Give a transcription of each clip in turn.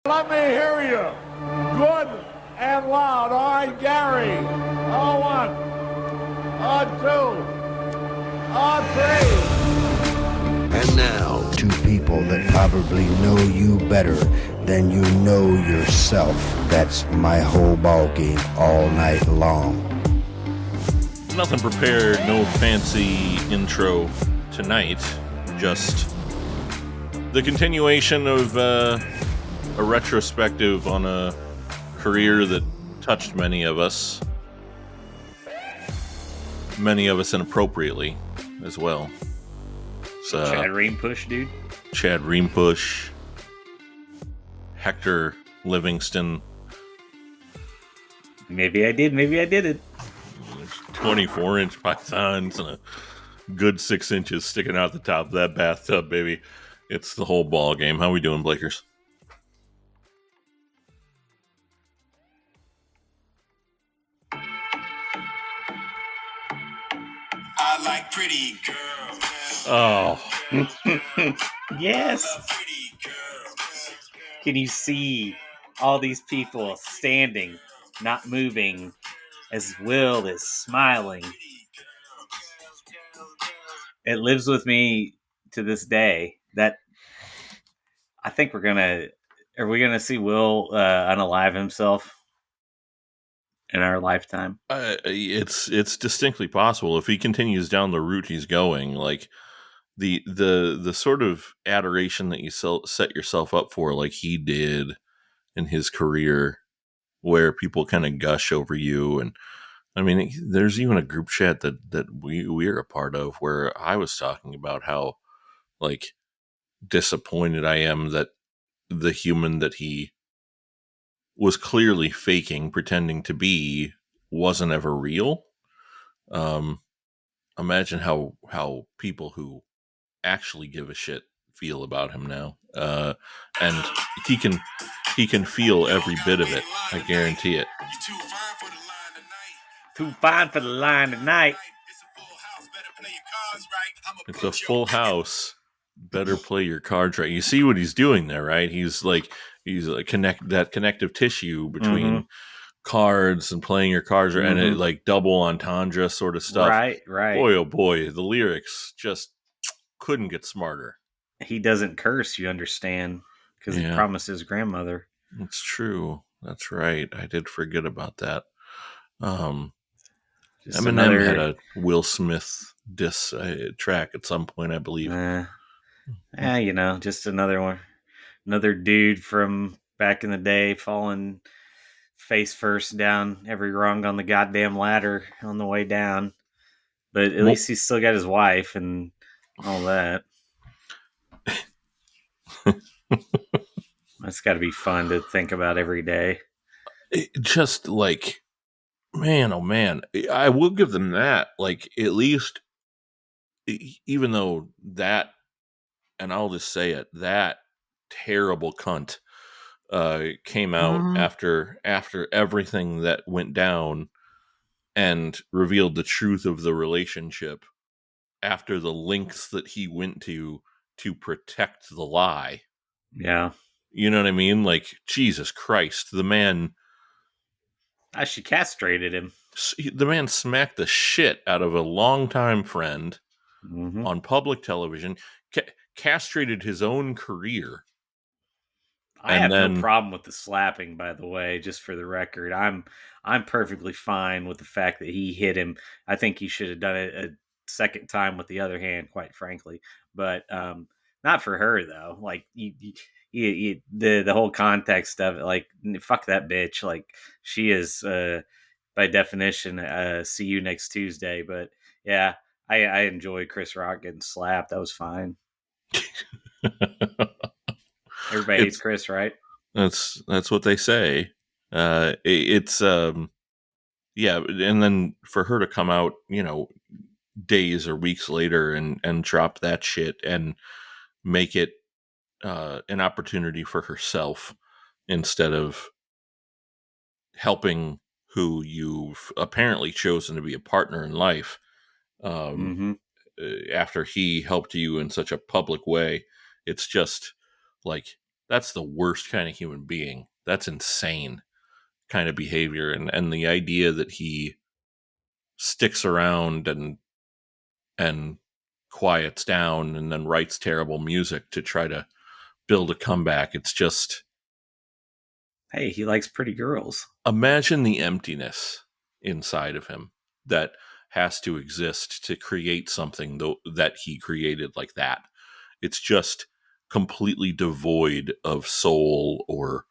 Let me hear you. Good and loud. All right, Gary. On one. On two. On three. And now, Two people that probably know you better than you know yourself. That's my whole ball game all night long. Nothing prepared, no fancy intro tonight. Just the continuation of a retrospective on a career that touched many of us inappropriately as well. So, Chad Reampush, dude. Chad Reampush, Hector Livingston. Maybe I did, maybe I didn't. 24-inch pythons and a good 6 inches sticking out the top of that bathtub, baby. It's the whole ball game. How we doing, Blakers? I like pretty girls. Oh, Yes. Can you see all these people standing, not moving, as Will is smiling? It lives with me to this day. That I think are we gonna see Will unalive himself in our lifetime? it's distinctly possible if he continues down the route he's going. Like the sort of adoration that you set yourself up for, like he did in his career, where people kind of gush over you. And I mean, there's even a group chat that we're a part of where I was talking about how like disappointed I am that the human that he was clearly faking, pretending to be, wasn't ever real. Imagine how people who actually give a shit feel about him now. And he can feel every bit of it. I guarantee it. Too fine for the line tonight. It's a full house. Better play your cards right. You see what he's doing there, right? He's like connective tissue between cards and playing your cards, and it like double entendre sort of stuff. Right. Boy, oh boy, the lyrics just couldn't get smarter. He doesn't curse, you understand, because he promised his grandmother. It's true. That's right. I did forget about that. Eminem had a Will Smith diss track at some point, I believe. Just another one. Another dude from back in the day falling face first down every rung on the goddamn ladder on the way down. But at least he's still got his wife and all that. That's got to be fun to think about every day. Just like, man, oh man, I will give them that. Like, at least, even though that, and I'll just say it, that terrible cunt came out after everything that went down and revealed the truth of the relationship after the lengths that he went to protect the lie. Yeah. You know what I mean? Like, Jesus Christ, the man... She castrated him. The man smacked the shit out of a longtime friend on public television, castrated his own career. I have no problem with the slapping, by the way, just for the record. I'm perfectly fine with the fact that he hit him. I think he should have done it a second time with the other hand, quite frankly. But not for her, though. Like, the whole context of it, like, fuck that bitch. Like, she is, by definition, see you next Tuesday. But, yeah, I enjoy Chris Rock getting slapped. That was fine. Everybody hates Chris, right? That's what they say. It's and then for her to come out, days or weeks later and drop that shit and make it an opportunity for herself instead of helping who you've apparently chosen to be a partner in life. After he helped you in such a public way, it's just like, that's the worst kind of human being. That's insane kind of behavior. And the idea that he sticks around and quiets down and then writes terrible music to try to build a comeback. It's just, hey, he likes pretty girls. Imagine the emptiness inside of him that has to exist to create something that he created like that. It's just completely devoid of soul or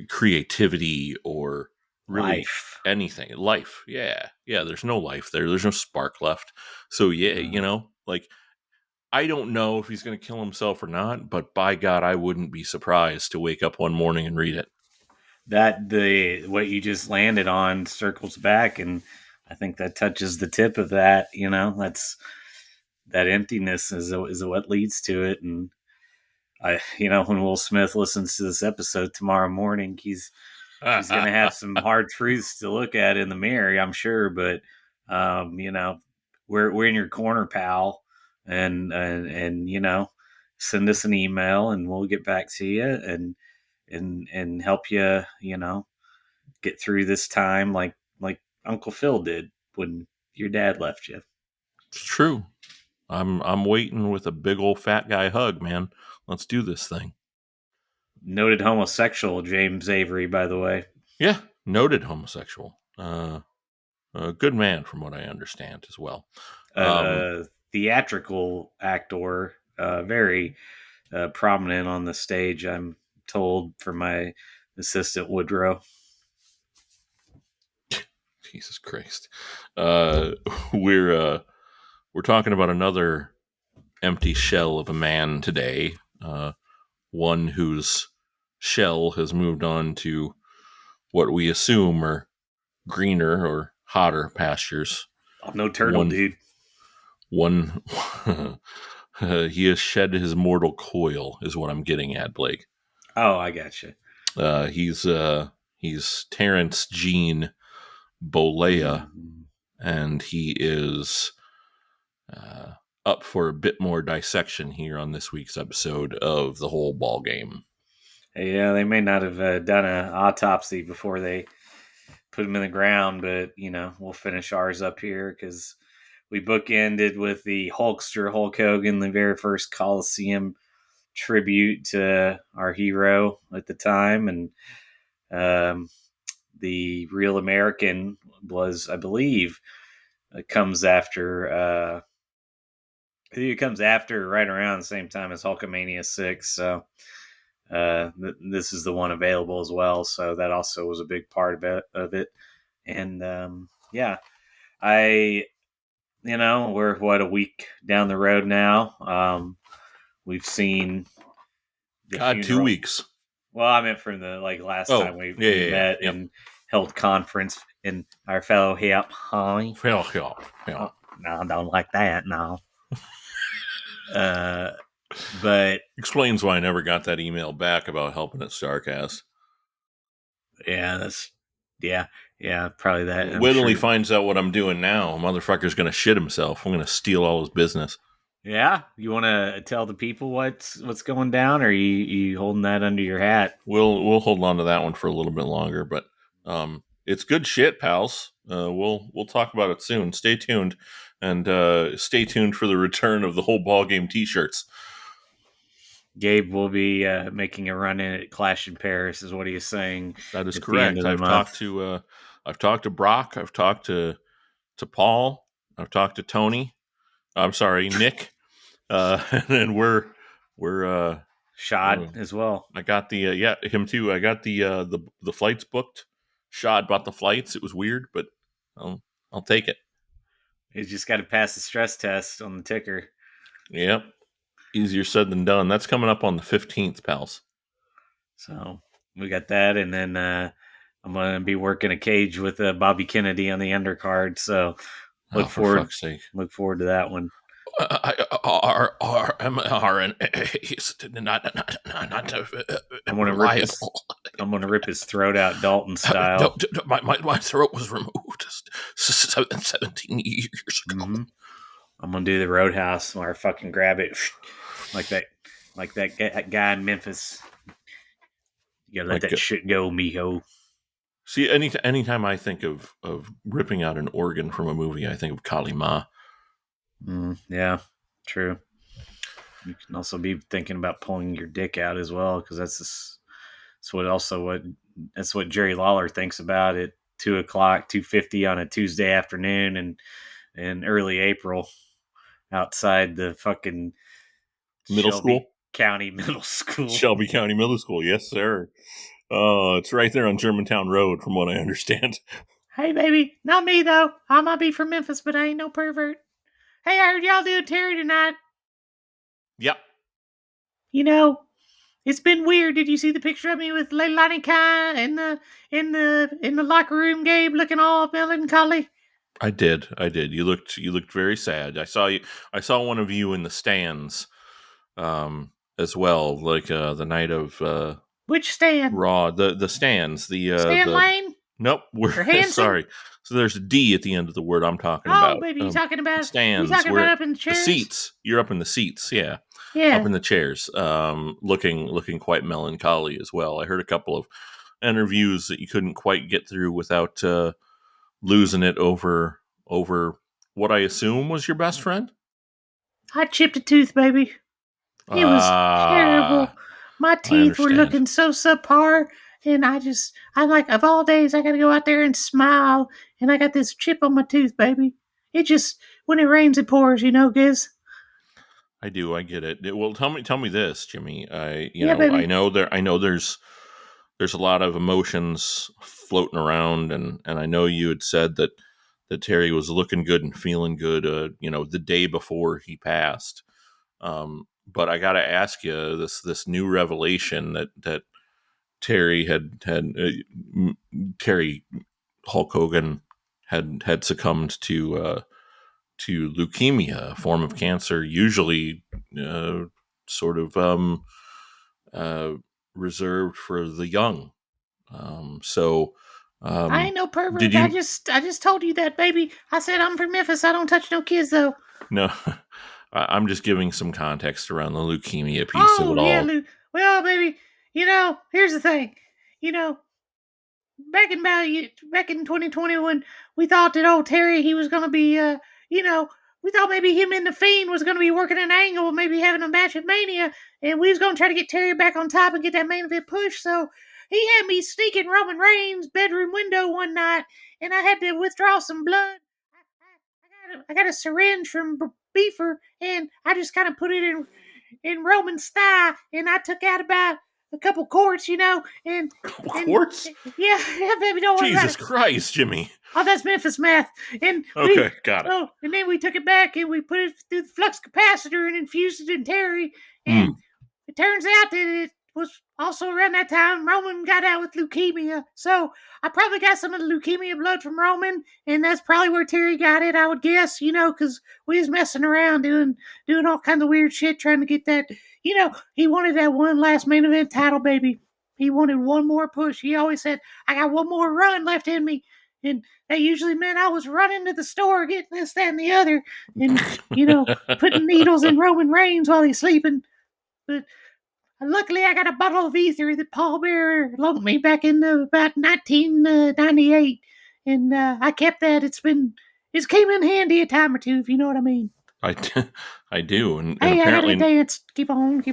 creativity or really anything. Life. Yeah. There's no life there. There's no spark left. So yeah, like, I don't know if he's going to kill himself or not, but by God, I wouldn't be surprised to wake up one morning and read it. What you just landed on circles back, and I think that touches the tip of that. That's that emptiness is what leads to it. And when Will Smith listens to this episode tomorrow morning, he's going to have some hard truths to look at in the mirror, I'm sure. But we're in your corner, pal, and send us an email and we'll get back to you and help you, get through this time like Uncle Phil did when your dad left you. It's true. I'm waiting with a big old fat guy hug, man. Let's do this thing. Noted homosexual James Avery, by the way. Yeah, noted homosexual. A good man, from what I understand, as well. Theatrical actor, very prominent on the stage, I'm told, from my assistant Woodrow. Jesus Christ. We're talking about another empty shell of a man today. One whose shell has moved on to what we assume are greener or hotter pastures. Oh, no turtle, dude. One, he has shed his mortal coil, is what I'm getting at, Blake. Oh, I gotcha. He's Terrence Jean Bolea, and he is up for a bit more dissection here on this week's episode of The Whole Ball Game. Yeah, they may not have done an autopsy before they put him in the ground, but we'll finish ours up here because we bookended with the Hulkster Hulk Hogan, the very first Coliseum tribute to our hero at the time, and the Real American was, I believe, comes after. It comes after right around the same time as Hulkamania 6, so this is the one available as well. So that also was a big part of it. And we're a week down the road now. We've seen the funeral. 2 weeks. Well, I meant from the last time we met and held conference in our fellow hip, honey. Fellow hip. No, I don't like that. No. But explains why I never got that email back about helping at StarCast. Yeah, probably that. Wait till he finds out what I'm doing now. Motherfucker's gonna shit himself. I'm gonna steal all his business. Yeah, you want to tell the people what's going down, or are you holding that under your hat? We'll hold on to that one for a little bit longer, but it's good shit, pals. We'll talk about it soon. Stay tuned, and stay tuned for the return of the Whole Ball Game T-shirts. Gabe will be making a run in at Clash in Paris, is what he is saying. That is correct. I've talked to Brock. I've talked to Paul. I've talked to Tony. I'm sorry, Nick. And then we're Shad as well. I got the him too. I got the flights booked. Shad bought the flights. It was weird, but I'll take it. You just got to pass the stress test on the ticker. Yep. Easier said than done. That's coming up on the 15th, pals. So we got that, and then I'm going to be working a cage with Bobby Kennedy on the undercard. So look forward to that one. I'm gonna rip his throat out, Dalton style. My throat was removed 17 years ago. Mm-hmm. I'm gonna do the Roadhouse where I fucking grab it like that like that guy in Memphis. You gotta let that shit go, mijo. See, anytime I think of ripping out an organ from a movie, I think of Kali Ma. Yeah, true. You can also be thinking about pulling your dick out as well, because that's what Jerry Lawler thinks about at 2:00, 2:50 on a Tuesday afternoon and in early April outside the fucking Middle Shelby school? County Middle School. Shelby County Middle School, yes, sir. It's right there on Germantown Road, from what I understand. Hey, baby, not me though. I might be from Memphis, but I ain't no pervert. Hey, I heard y'all doing Terry tonight. Yep. You know, it's been weird. Did you see the picture of me with Leilani Kai in the locker room, Gabe, looking all melancholy? I did. You looked very sad. I saw one of you in the stands, as well, like the night of Which stand? Raw. The stands. Stan Lane? Nope. Or Hanson? Sorry. So there's a D at the end of the word I'm talking Oh, about. baby, you talking about stands? up in the chairs? The seats. You're up in the seats. Yeah. Yeah. Up in the chairs. Looking quite melancholy as well. I heard a couple of interviews that you couldn't quite get through without losing it over what I assume was your best friend. I chipped a tooth, baby. It was terrible. My teeth were looking so subpar, and I'm like, of all days, I got to go out there and smile, and I got this chip on my tooth, baby. It just, when it rains, it pours, Giz. I do. I get it. Well, tell me this, Jimmy. Baby. I know there's a lot of emotions floating around, and I know you had said that Terry was looking good and feeling good, the day before he passed. But I got to ask you this new revelation that Terry Terry Hulk Hogan had succumbed to leukemia, a form of cancer, usually sort of reserved for the young. I ain't no pervert. I just told you that, baby. I said I'm from Memphis. I don't touch no kids, though. No, I'm just giving some context around the leukemia piece of it all. Yeah, well, baby, here's the thing. Back in 2020 when we thought that old Terry, he was going to be, we thought maybe him and the Fiend was going to be working an angle, maybe having a match at Mania, and we was going to try to get Terry back on top and get that main event push. So he had me sneaking Roman Reigns' bedroom window one night, and I had to withdraw some blood. I got a syringe from Beefer, and I just kind of put it in Roman's thigh, and I took out about a couple quarts, and quarts? Yeah, baby, don't worry. Jesus Christ, Jimmy. Oh, that's Memphis math. And got it. Oh, and then we took it back and we put it through the flux capacitor and infused it in Terry. And it turns out that it was also around that time Roman got out with leukemia. So I probably got some of the leukemia blood from Roman, and that's probably where Terry got it, I would guess, because we was messing around doing all kinds of weird shit trying to get that. He wanted that one last main event title, baby. He wanted one more push. He always said, I got one more run left in me. And that usually meant I was running to the store, getting this, that, and the other, and, putting needles in Roman Reigns while he's sleeping. But luckily, I got a bottle of ether that Paul Bearer loaned me back in about 1998, and I kept that. It's came in handy a time or two, if you know what I mean. I do, and hey, apparently I gotta dance. Keep on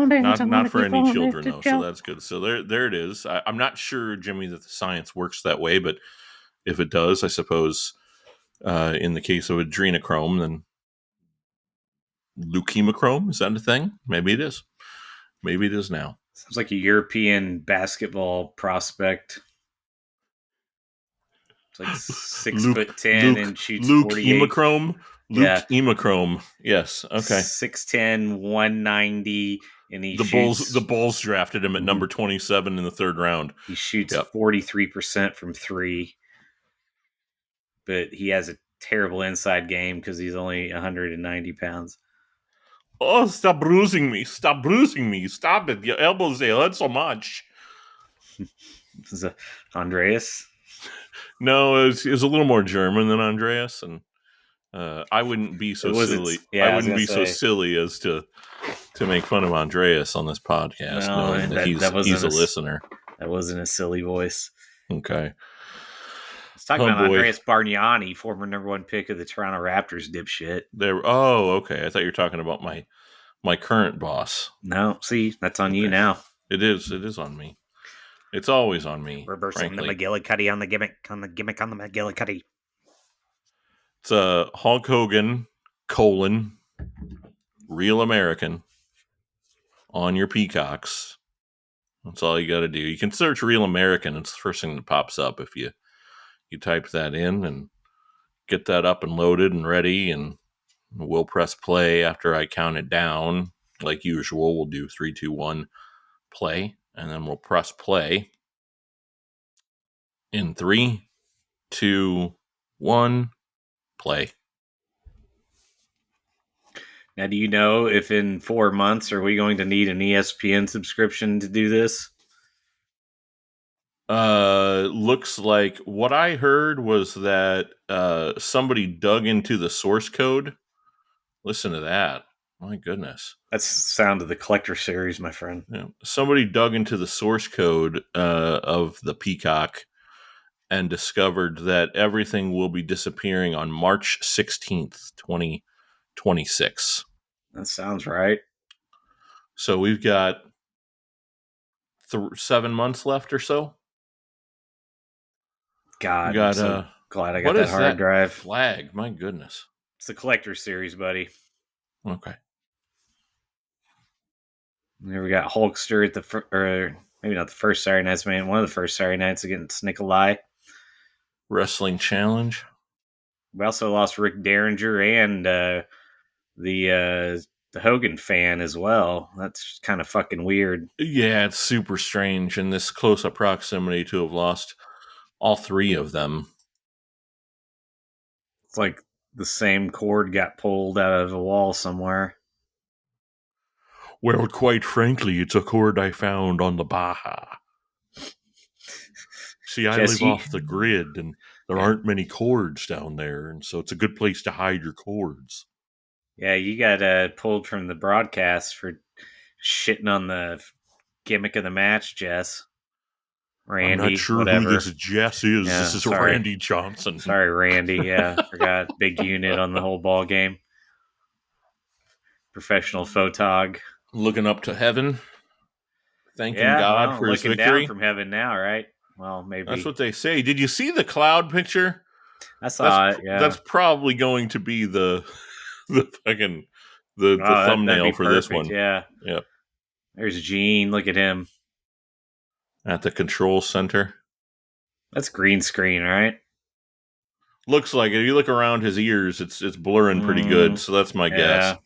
dancing. Not for any children, though. So that's good. So there it is. I'm not sure, Jimmy, that the science works that way, but if it does, I suppose, in the case of adrenochrome, then leukemochrome, is that a thing? Maybe it is. Maybe it is now. Sounds like a European basketball prospect. It's like 6'10" and shoots 48. Leukemochrome. Yes. Okay. 6'10", 190, and the Bulls drafted him at number 27 in the third round. He shoots 43% from three, but he has a terrible inside game because he's only 190 pounds. Oh, stop bruising me! Stop bruising me! Stop it! Your elbows, they hurt so much. Is it Andreas? No, it was a little more German than Andreas, and I wouldn't be so silly. I wouldn't be so silly as to to make fun of Andreas on this podcast, knowing that he's a listener. That wasn't a silly voice. Okay. Let's talk about Andreas Bargnani, former number 1 pick of the Toronto Raptors, dipshit. Okay. I thought you were talking about my current boss. No, see, that's on you now. It is on me. It's always on me. Reversing the McGillicuddy on the gimmick on the McGillicuddy. It's Hulk Hogan, Real American on your Peacocks. That's all you got to do. You can search Real American. It's the first thing that pops up if you type that in and get that up and loaded and ready. And we'll press play after I count it down. Like usual, we'll do 3, 2, 1, play. And then we'll press play. In 3, 2, 1, play. Now, do you know if in 4 months are we going to need an ESPN subscription to do this? Looks like what I heard was that somebody dug into the source code. Listen to that. My goodness. That's the sound of the Collector series, my friend. Yeah. Somebody dug into the source code of the Peacock and discovered that everything will be disappearing on March 16th, 2026. That sounds right. So we've got 7 months left or so. God, I'm so glad I got that hard drive. Flag, my goodness. It's the Collector series, buddy. Okay. There we got Hulkster at or maybe not the first Saturday Nights, man. One of the first Saturday Nights against Nikolai. Wrestling Challenge. We also lost Rick Derringer and the Hogan fan as well. That's kind of fucking weird. Yeah, it's super strange in this close up proximity to have lost all 3 of them. It's like the same cord got pulled out of a wall somewhere. Well, quite frankly, it's a cord I found on the Baja. See, I live off the grid, and there aren't many cords down there, and so it's a good place to hide your cords. Yeah, you got pulled from the broadcast for shitting on the gimmick of the match, Jess. Randy, I'm not sure whatever. who this Jess is. Yeah, this is Randy Johnson. Sorry, Randy. Yeah, forgot. Big unit on the whole ball game. Professional photog. Looking up to heaven. Thanking God for his victory. Looking down from heaven now, right? Well, maybe. That's what they say. Did you see the cloud picture? I saw it, yeah. That's probably going to be the fucking the thumbnail for this one. Yeah. Yep. There's Gene. Look at him. At the control center. That's green screen, right? Looks like it. If you look around his ears, it's blurring pretty good, so that's my guess.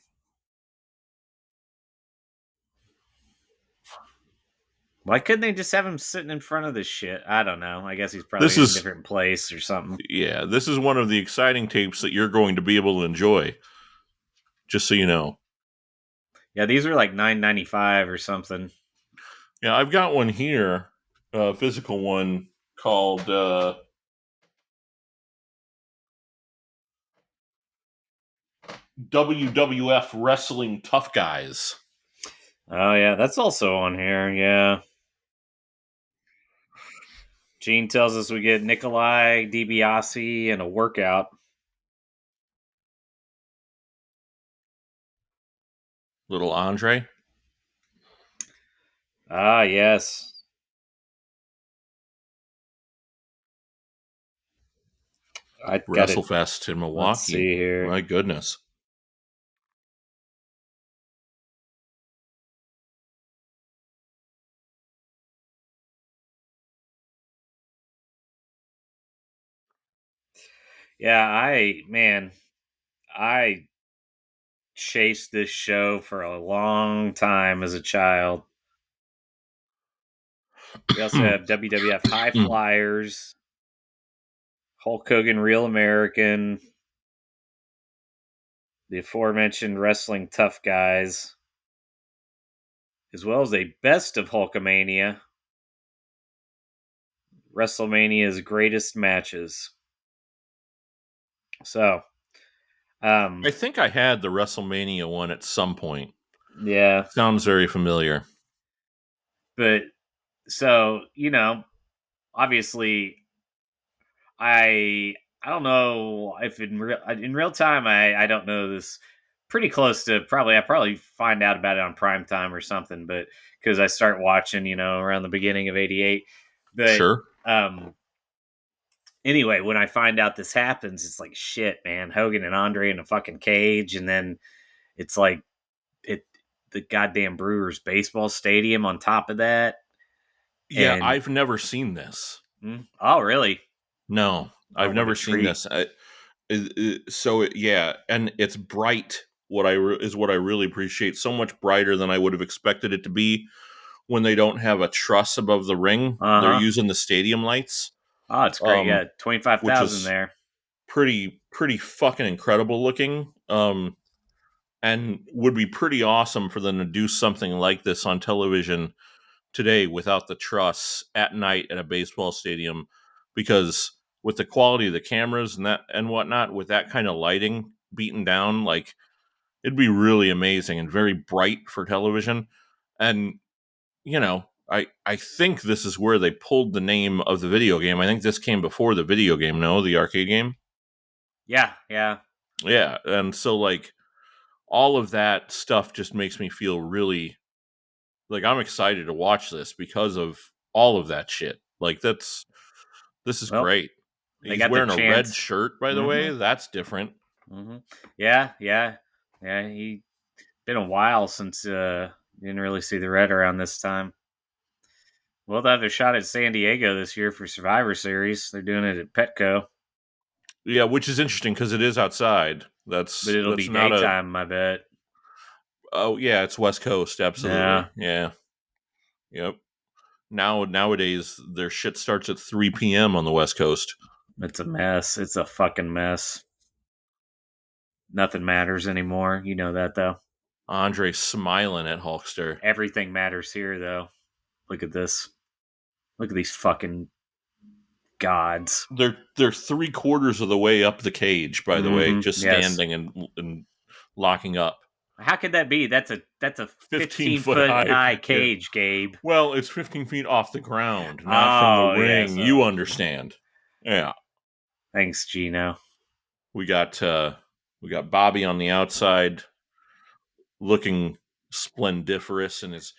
Why couldn't they just have him sitting in front of this shit? I don't know. I guess he's probably in a different place or something. Yeah, this is one of the exciting tapes that you're going to be able to enjoy. Just so you know. Yeah, these are like $9.95 or something. Yeah, I've got one here, a physical one called WWF Wrestling Tough Guys. Oh, yeah, that's also on here, yeah. Gene tells us we get Nikolai, DiBiase, and a workout. Little Andre. Ah, yes. WrestleFest in Milwaukee. Let's see here. My goodness. Yeah, I chased this show for a long time as a child. We also have WWF High Flyers, Hulk Hogan Real American, the aforementioned Wrestling Tough Guys, as well as a Best of Hulkamania, WrestleMania's Greatest Matches. So, I think I had the WrestleMania one at some point. Yeah. Sounds very familiar. But so, obviously I don't know if in real time I don't know this pretty close to I probably find out about it on prime time or something, but because I start watching, around the beginning of '88. But Sure. um anyway, when I find out this happens, it's like shit, man. Hogan and Andre in a fucking cage, and then it's like it the goddamn Brewers baseball stadium on top of that. Yeah, And I've never seen this. oh, really? No, Oh, I've what a never seen treat. this. Yeah, and it's bright. Is what I really appreciate. So much brighter than I would have expected it to be. When they don't have a truss above the ring, they're Uh-huh. using the stadium lights, Oh, it's great. Yeah, which 25,000 is there. pretty fucking incredible looking. And would be pretty awesome for them to do something like this on television today without the truss at night at a baseball stadium, because with the quality of the cameras and whatnot, with that kind of lighting beaten down, like it'd be really amazing and very bright for television. And I think this is where they pulled the name of the video game. I think this came before the video game, no, the arcade game. Yeah, yeah. Yeah, and so like all of that stuff just makes me feel really like I'm excited to watch this because of all of that shit. Like this is Well, great. they He's got their wearing a red chance. shirt, by the way. Mhm. That's different. Mhm. Yeah, yeah. Yeah, he been a while since didn't really see the red around this time. Well, they have a shot at San Diego this year for Survivor Series. They're doing it at Petco, Yeah, which is interesting because it is outside. but That's it'll be that's not a daytime, I bet. oh yeah, it's West Coast, absolutely. Yeah, Yeah. Yep. Nowadays their shit starts at 3 p.m. on the West Coast. it's a mess. It's a fucking mess. Nothing matters anymore. You know that though. Andre smiling at Hulkster. Everything matters here though. Look at this. Look at these fucking gods. They're 3/4 of the way up the cage, by the way, just Yes. standing and locking up. How could that be? That's a 15 15 foot foot high. high Yeah. cage, Gabe. Well, it's 15 feet off the ground, not from the Oh ring. yes. You understand? Yeah. Thanks, Gino. We got Bobby on the outside, looking splendiferous in his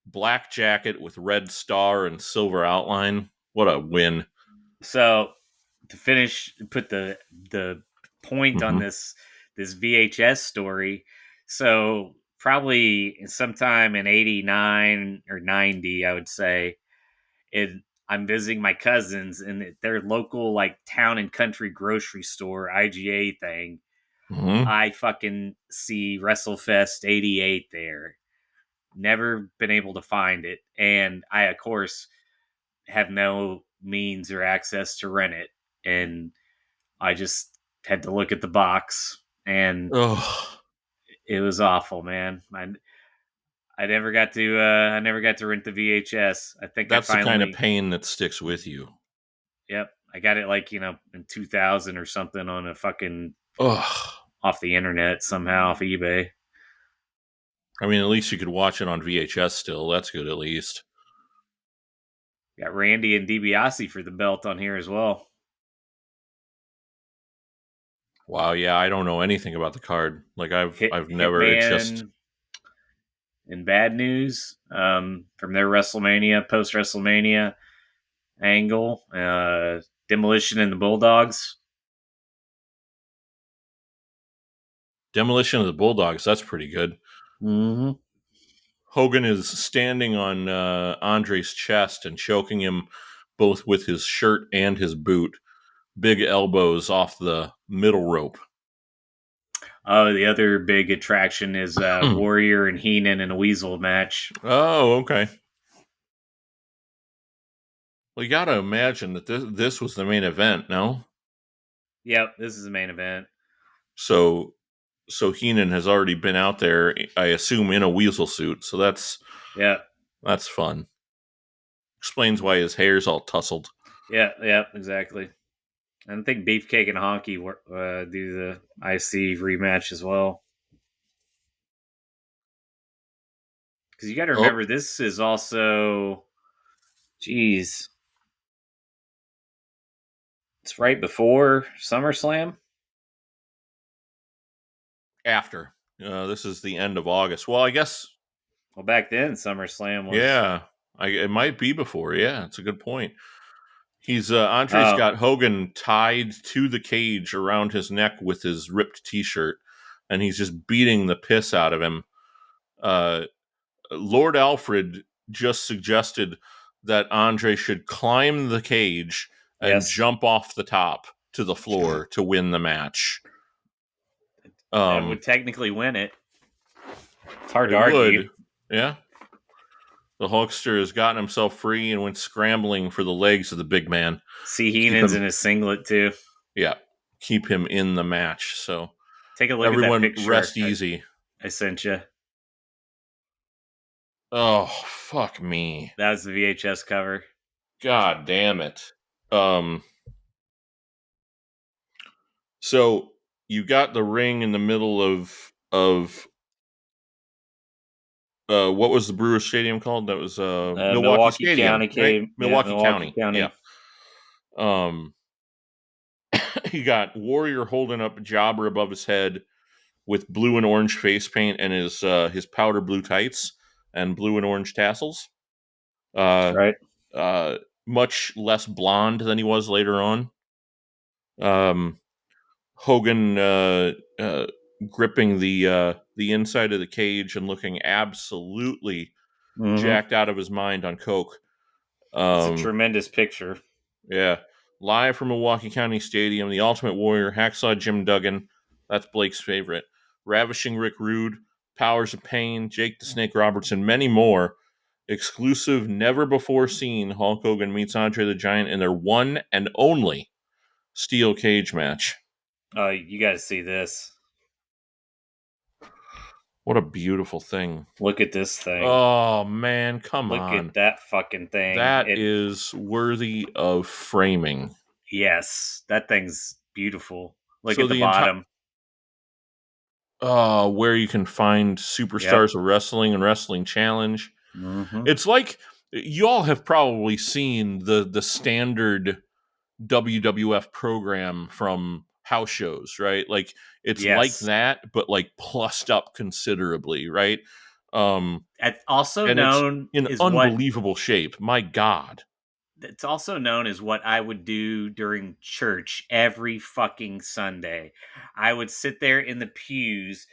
black jacket with red star and silver outline. What a win! So to finish, put the point on Mm-hmm. this VHS story. So probably sometime in '89 or '90, I would say, it, I'm visiting my cousins in their local like town and country grocery store IGA thing. Mm-hmm. I fucking see WrestleFest '88 there. Never been able to find it, and I of course have no means or access to rent it, and I just had to look at the box, and Oh, it was awful, man. I never got to rent the VHS. I think I that's the kind of finally, pain that sticks with you. yep, I got it like in 2000 or something on a fucking Oh, off the internet somehow off eBay. I mean, at least you could watch it on VHS still. That's good, at least. Got Randy and DiBiase for the belt on here as well. Wow, yeah, I don't know anything about the card. Like I've never. It's just Hitman and Bad News from their WrestleMania post WrestleMania angle. Demolition and the Bulldogs. Demolition of the Bulldogs. That's pretty good. Mm-hmm. Hogan is standing on Andre's chest and choking him both with his shirt and his boot. Big elbows off the middle rope. Oh, the other big attraction is Warrior and Heenan in a Weasel match. Oh, okay. Well, you got to imagine that this was the main event, no? Yep, this is the main event. So Heenan has already been out there, I assume, in a weasel suit. So that's Yep. fun. Explains why his hair's all tousled. Yep, exactly. And I think Beefcake and Honky do the IC rematch as well. Because you got to remember, this is also, geez, it's right before SummerSlam. After. This is the end of August. Well, I guess. Well, back then, SummerSlam was. Yeah, it might be before. Yeah, it's a good point. He's Andre's got Hogan tied to the cage around his neck with his ripped T-shirt, and he's just beating the piss out of him. Lord Alfred just suggested that Andre should climb the cage and jump off the top to the floor to win the match. That would technically win it. It's hard to argue. Would. Yeah. The Hulkster has gotten himself free and went scrambling for the legs of the big man. See, Heenan's in his singlet too. Yeah, keep him in the match. So take a look at that picture. Rest easy. I sent you. Oh, fuck me. That was the VHS cover. God damn it. So you got the ring in the middle of what was the Brewers Stadium called? That was Milwaukee Stadium, County, right? Milwaukee County. Yeah. You got Warrior holding up a jobber above his head with blue and orange face paint and his powder blue tights and blue and orange tassels. Right. Much less blonde than he was later on. Hogan gripping the inside of the cage and looking absolutely jacked out of his mind on coke. It's a tremendous picture. Yeah. Live from Milwaukee County Stadium, the Ultimate Warrior, Hacksaw Jim Duggan, that's Blake's favorite, Ravishing Rick Rude, Powers of Pain, Jake the Snake Roberts, and many more. Exclusive, never-before-seen Hulk Hogan meets Andre the Giant in their one and only steel cage match. You got to see this. What a beautiful thing. Look at this thing. Oh, man, come on. Look at that fucking thing. That is worthy of framing. Yes, that thing's beautiful. Look at the bottom. Where you can find Superstars of Wrestling and Wrestling Challenge. Mm-hmm. It's like, you all have probably seen the standard WWF program from house shows, right? Like, it's like that, but like plussed up considerably, right? It's also known in unbelievable shape. My God. It's also known as what I would do during church every fucking Sunday. I would sit there in the pews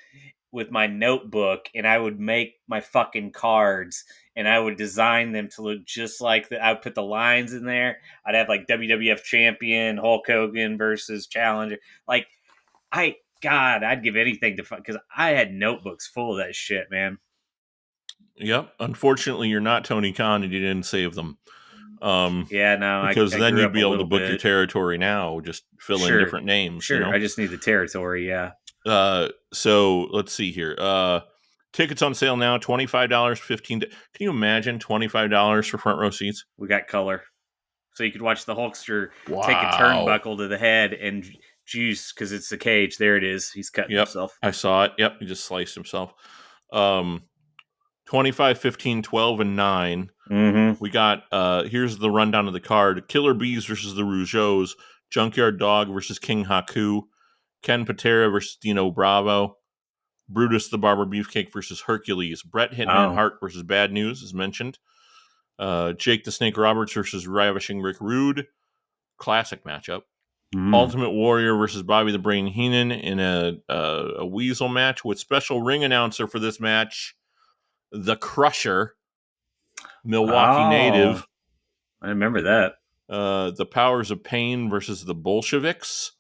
with my notebook and I would make my fucking cards and I would design them to look just like I would put the lines in there. I'd have like WWF champion, Hulk Hogan versus Challenger. Like, I'd give anything to because I had notebooks full of that shit, man. Yep. Unfortunately, you're not Tony Khan and you didn't save them. Because then you'd be able to book your territory now, just fill in different names. Sure, you know? I just need the territory, yeah. So let's see here. Tickets on sale now, $25, $15. Can you imagine $25 for front row seats? We got color. So you could watch the Hulkster take a turnbuckle to the head and juice because it's the cage. There it is. He's cutting himself. I saw it. Yep, he just sliced himself. 25, 15, 12, and 9. Mm-hmm. We got, here's the rundown of the card. Killer Bees versus the Rougeaus. Junkyard Dog versus King Haku. Ken Patera versus Dino Bravo. Brutus the Barber Beefcake versus Hercules. Bret Hitman Hart versus Bad News, as mentioned. Jake the Snake Roberts versus Ravishing Rick Rude. Classic matchup. Ultimate Warrior versus Bobby the Brain Heenan in a Weasel match with special ring announcer for this match, The Crusher, Milwaukee native. I remember that. The Powers of Pain versus the Bolsheviks.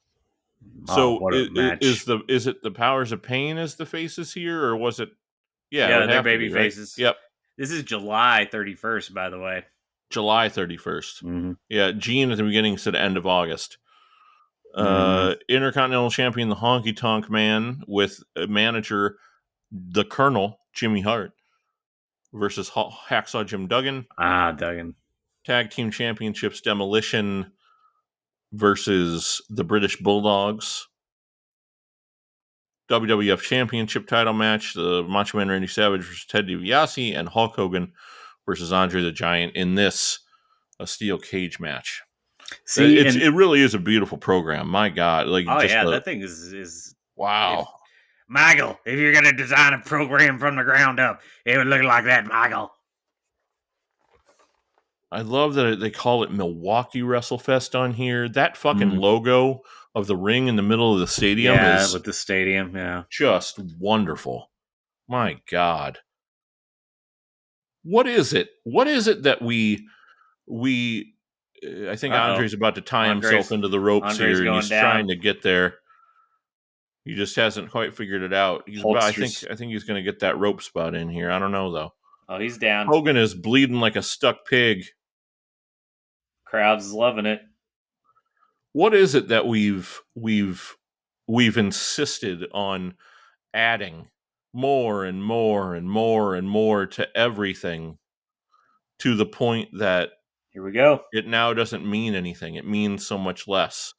So is it the Powers of Pain as the faces here, or was it? Yeah, they're baby faces. Right? Yep. This is July 31st, by the way. July 31st. Mm-hmm. Yeah, Gene at the beginning said end of August. Intercontinental Champion, the Honky Tonk Man, with manager, the Colonel, Jimmy Hart, versus Hacksaw Jim Duggan. Duggan. Tag Team Championships, Demolition versus the British Bulldogs. WWF Championship title match, the Macho Man Randy Savage versus Ted DiBiase, and Hulk Hogan versus Andre the Giant in this a steel cage match. See, it really is a beautiful program. My God, that thing is wow. Michael, if you're gonna design a program from the ground up, it would look like that, Michael. I love that they call it Milwaukee WrestleFest on here. That fucking logo of the ring in the middle of the stadium is with the stadium, just wonderful. My God. What is it? What is it that we I think Andre's about to tie himself into the ropes here, and he's trying to get there. He just hasn't quite figured it out. I think he's going to get that rope spot in here. I don't know though. Oh, he's down. Hogan is bleeding like a stuck pig. Crowd's loving it. What is it that we've insisted on adding more and more and more and more to everything, to the point that here we go. It now doesn't mean anything. It means so much less.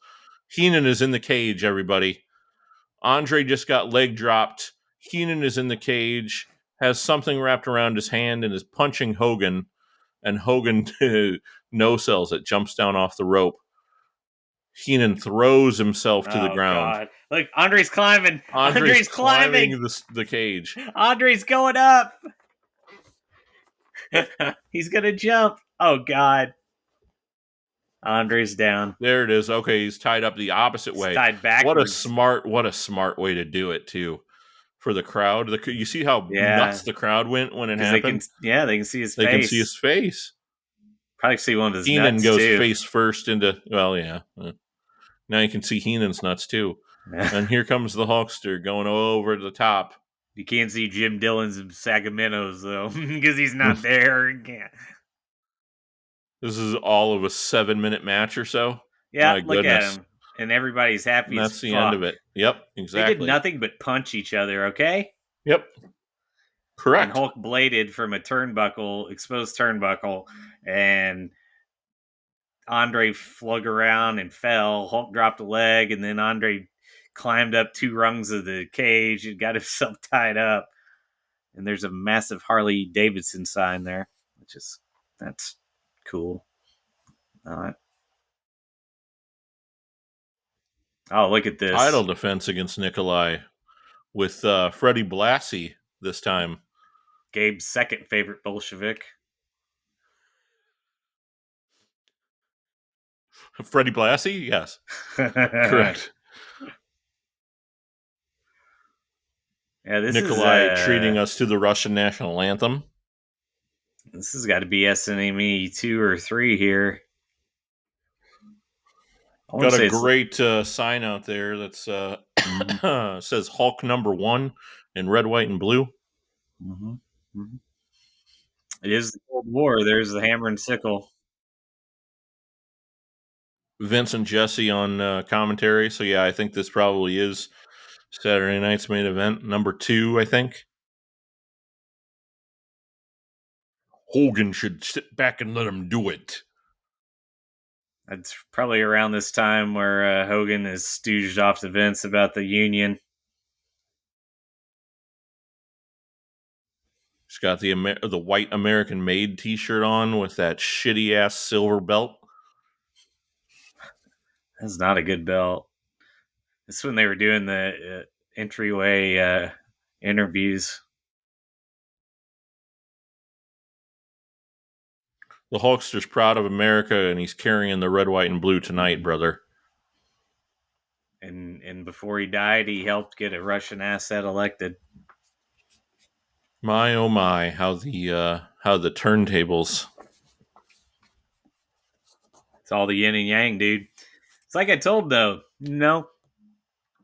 Heenan is in the cage, everybody. Andre just got leg dropped. Heenan is in the cage, has something wrapped around his hand, and is punching Hogan. And Hogan no-sells it, jumps down off the rope. Heenan throws himself to the ground. God. Look, Andre's climbing. Andre's climbing the cage. Andre's going up. He's going to jump. Oh, God. Andre's down. There it is. Okay, he's tied up the opposite way. Tied backwards. What a smart way to do it too, for the crowd. You see how nuts the crowd went when it happened. They can see his face. They can see his face. Probably see one of his Heenan nuts goes too. face first into. Well, yeah. Now you can see Heenan's nuts too. And here comes the Hulkster going over the top. You can't see Jim Dillon's Sacramento's though, because he's not there. This is all of a 7-minute match or so. Yeah, look at him. And everybody's happy as fuck. That's the end of it. Yep, exactly. They did nothing but punch each other, okay? Yep. Correct. And Hulk bladed from a exposed turnbuckle, and Andre flung around and fell. Hulk dropped a leg, and then Andre climbed up 2 rungs of the cage and got himself tied up. And there's a massive Harley Davidson sign there, that's cool. All right. Oh, look at this. Title defense against Nikolai with Freddie Blassie this time. Gabe's second favorite Bolshevik. Freddie Blassie? Yes. Correct. Yeah, this Nikolai treating us to the Russian national anthem. This has got to be SNME 2 or 3 here. Got a great sign out there that's says Hulk #1 in red, white, and blue. Mm-hmm. Mm-hmm. It is the Cold War. There's the hammer and sickle. Vince and Jesse on commentary. So, yeah, I think this probably is Saturday night's main event. #2, I think. Hogan should sit back and let him do it. It's probably around this time where Hogan is stooged off to Vince about the union. He's got the white American Made T-shirt on with that shitty-ass silver belt. That's not a good belt. This is when they were doing the entryway interviews. The Hulkster's proud of America, and he's carrying the red, white, and blue tonight, brother. And before he died, he helped get a Russian asset elected. My oh my, how the turntables. It's all the yin and yang, dude. It's like I told though,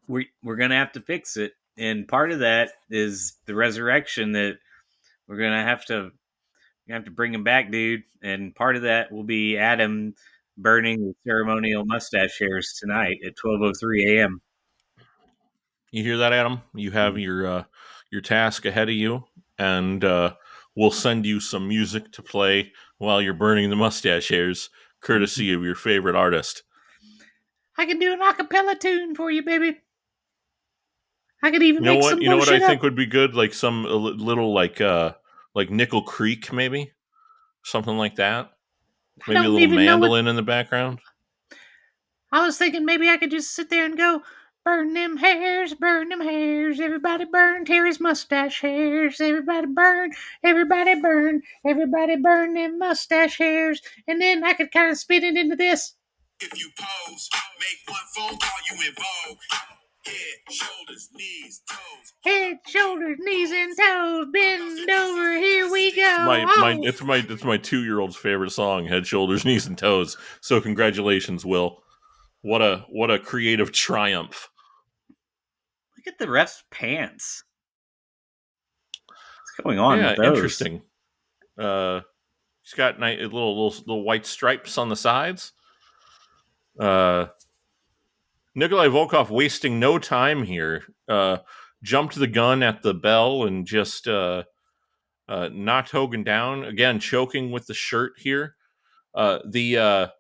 we're gonna have to fix it, and part of that is the resurrection that we're gonna have to bring him back, dude. And part of that will be Adam burning the ceremonial mustache hairs tonight at 12:03 a.m. You hear that, Adam? You have your task ahead of you, and we'll send you some music to play while you're burning the mustache hairs, courtesy of your favorite artist. I can do an acapella tune for you, baby. I could even make some You know what I bullshit think up. would be good? Like some little like Nickel Creek, maybe something like that. I Maybe a don't little even know what. mandolin in the background. I was thinking maybe I could just sit there and go, burn them hairs, everybody burn Terry's mustache hairs, everybody burn, everybody burn them mustache hairs, and then I could kind of spit it into this. If you pose, make one phone call, you in vogue. Head, shoulders, knees, toes. Head, shoulders, knees, and toes, bend over, here we go. Oh. It's my 2-year-old's favorite song, Head, Shoulders, Knees, and Toes. So congratulations, Will. What a creative triumph. Look at the ref's pants. What's going on with those? Interesting. He's got little white stripes on the sides. Nikolai Volkov wasting no time here. Jumped the gun at the bell and just knocked Hogan down. Again, choking with the shirt here. The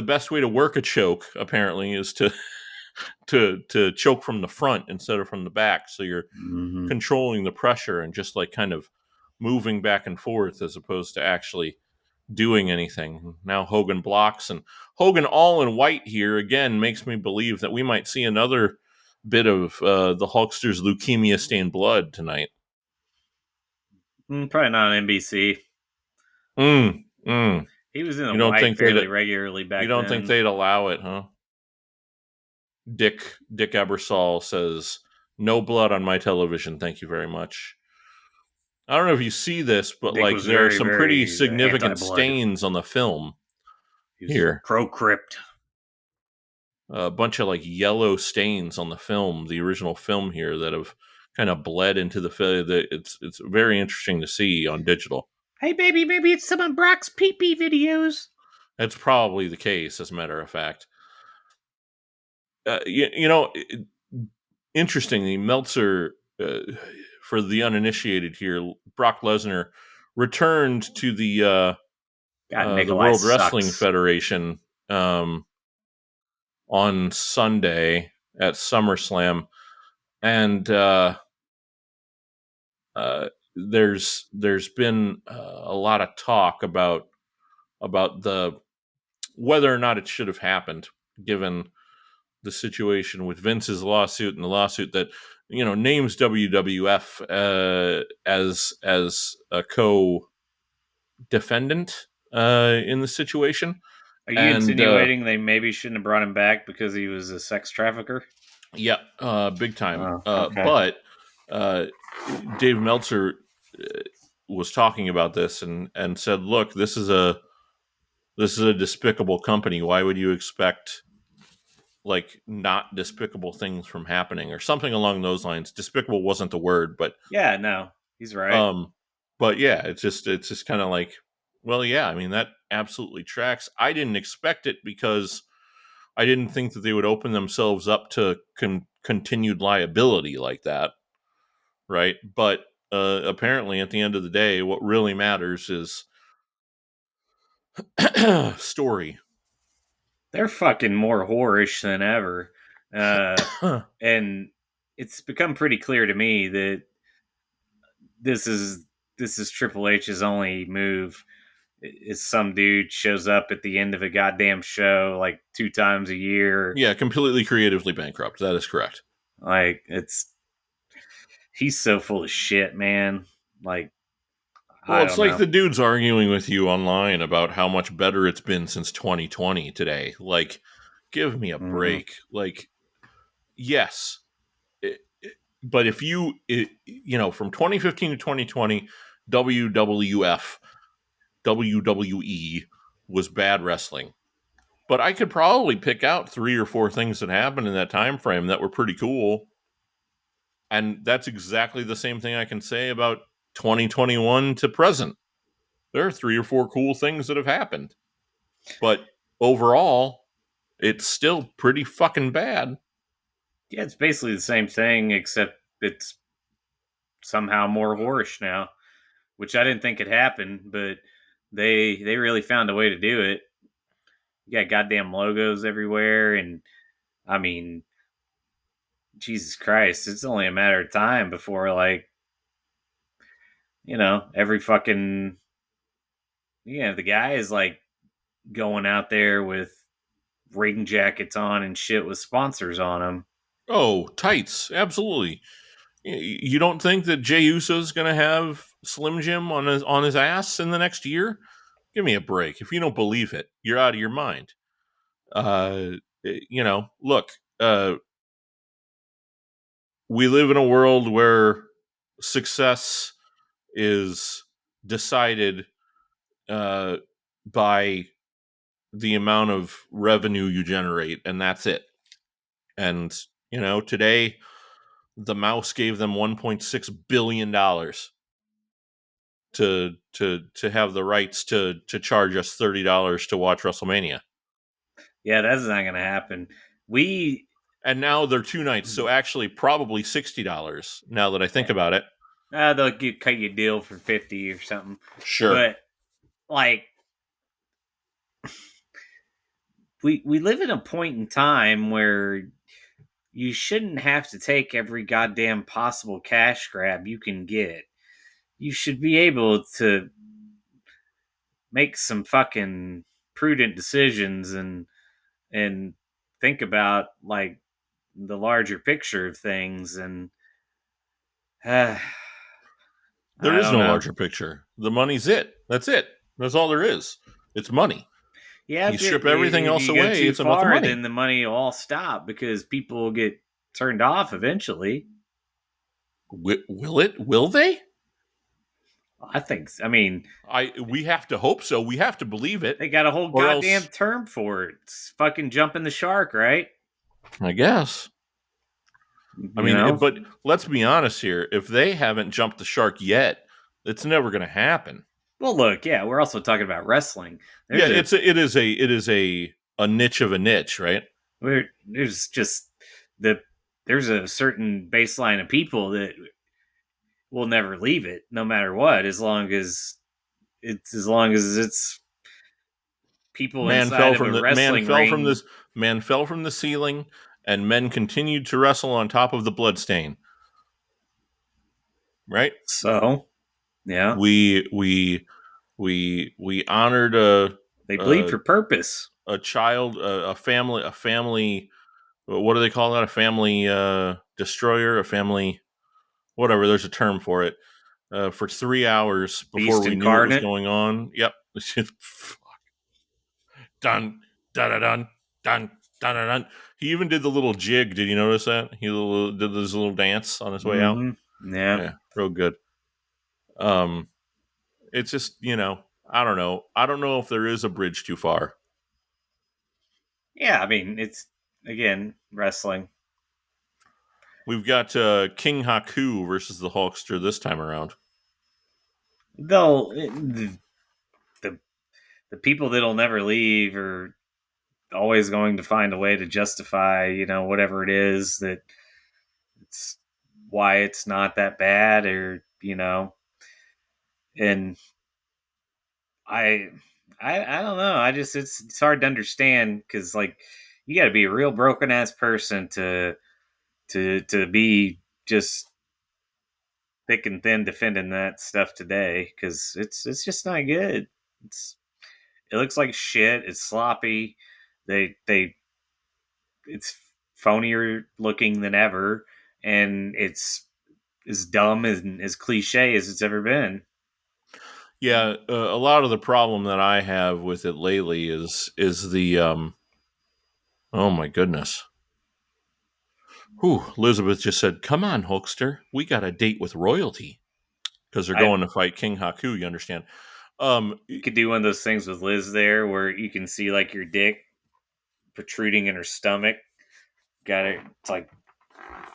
best way to work a choke apparently is to to choke from the front instead of from the back. So you're controlling the pressure and just like kind of moving back and forth as opposed to actually doing anything. Now Hogan blocks, and Hogan all in white here again makes me believe that we might see another bit of the Hulkster's leukemia stained blood tonight. Probably not on NBC. He was in the white fairly regularly back then. You don't think they'd allow it, huh? Dick Ebersol says, "No blood on my television, thank you very much." I don't know if you see this, but Dick, like there are some pretty significant stains on the film here. Pro-crypt. A bunch of like yellow stains on the film, the original film here, that have kind of bled into the film. It's very interesting to see on digital. Hey, baby, maybe it's some of Brock's pee-pee videos. That's probably the case, as a matter of fact. Interestingly, Meltzer, for the uninitiated here, Brock Lesnar returned to the World Wrestling Federation on Sunday at SummerSlam, and there's been a lot of talk about the whether or not it should have happened, given the situation with Vince's lawsuit and the lawsuit that names WWF as a co-defendant in the situation. Are you insinuating they maybe shouldn't have brought him back because he was a sex trafficker? Yeah, big time. Okay. But Dave Meltzer was talking about this and said, "Look, this is a despicable company. Why would you expect like not despicable things from happening," or something along those lines? Despicable wasn't the word, but yeah, no, he's right. But yeah, it's just kind of like, well, yeah, I mean, that absolutely tracks. I didn't expect it because I didn't think that they would open themselves up to continued liability like that, right? But apparently, at the end of the day, what really matters is story. They're fucking more whorish than ever. And it's become pretty clear to me that this is Triple H's only move. Is some dude shows up at the end of a goddamn show like 2 times a year. Yeah, completely creatively bankrupt. That is correct. Like, he's so full of shit, man. Like, well, it's like the dude's arguing with you online about how much better it's been since 2020 today. Like, give me a break. Like, yes. But if from 2015 to 2020, WWE was bad wrestling. But I could probably pick out 3 or 4 things that happened in that time frame that were pretty cool. And that's exactly the same thing I can say about 2021 to present. There are 3 or 4 cool things that have happened. But overall, it's still pretty fucking bad. Yeah, it's basically the same thing, except it's somehow more whorish now, which I didn't think could happen, but they really found a way to do it. You got goddamn logos everywhere, and I mean, Jesus Christ, it's only a matter of time before, like, every fucking, the guy is like going out there with rain jackets on and shit with sponsors on them. Oh, tights, absolutely. You don't think that Jey Uso's going to have Slim Jim on his ass in the next year? Give me a break. If you don't believe it, you're out of your mind. Look, we live in a world where success is decided by the amount of revenue you generate, and that's it. And today the mouse gave them $1.6 billion to have the rights to charge us $30 to watch WrestleMania. Yeah, that's not gonna happen. And now they're 2 nights, so actually probably $60. Now that I think about it, they'll cut you a deal for 50 or something. Sure, but like we live in a point in time where you shouldn't have to take every goddamn possible cash grab you can get. You should be able to make some fucking prudent decisions and think about like the larger picture of things. And there I is don't no know. larger picture. The money's it. That's it. That's all there is. It's money. Yeah, you strip everything if else you go away, too it's about the far, money. then the money will all stop because people will get turned off eventually. Will it? Will they? I think. I mean, we have to hope so. We have to believe it. They got a whole goddamn term for it. It's fucking jumping the shark, right? I guess. But let's be honest here. If they haven't jumped the shark yet, it's never going to happen. Well, look, yeah, we're also talking about wrestling. It is a niche of a niche, right? There's a certain baseline of people that will never leave it, no matter what, as long as it's people inside of a wrestling ring. Man fell from the ceiling, and men continued to wrestle on top of the bloodstain. Right? So, yeah, we honored they bleed for purpose. A child, a family. What do they call that? A family destroyer, a family, whatever. There's a term for it. For 3 hours before we knew what was going on. Yep. Dun dun dun dun dun dun. He even did the little jig. Did you notice that? He did this little dance on his way out. Yeah, real good. It's just I don't know. I don't know if there is a bridge too far. Yeah, I mean it's again wrestling. We've got King Haku versus the Hulkster this time around. Though the people that'll never leave are always going to find a way to justify, whatever it is that it's why it's not that bad, or and I don't know. I just it's hard to understand because like you got to be a real broken ass person to be just thick and thin defending that stuff today because it's just not good. It looks like shit. It's sloppy. It's phonier looking than ever, and it's as dumb and as cliche as it's ever been. Yeah, a lot of the problem that I have with it lately is the oh my goodness. Whew, Elizabeth just said, "Come on, Hulkster, we got a date with royalty," because they're going to fight King Haku. You understand? You could do one of those things with Liz there, where you can see like your dick protruding in her stomach. Got it. It's like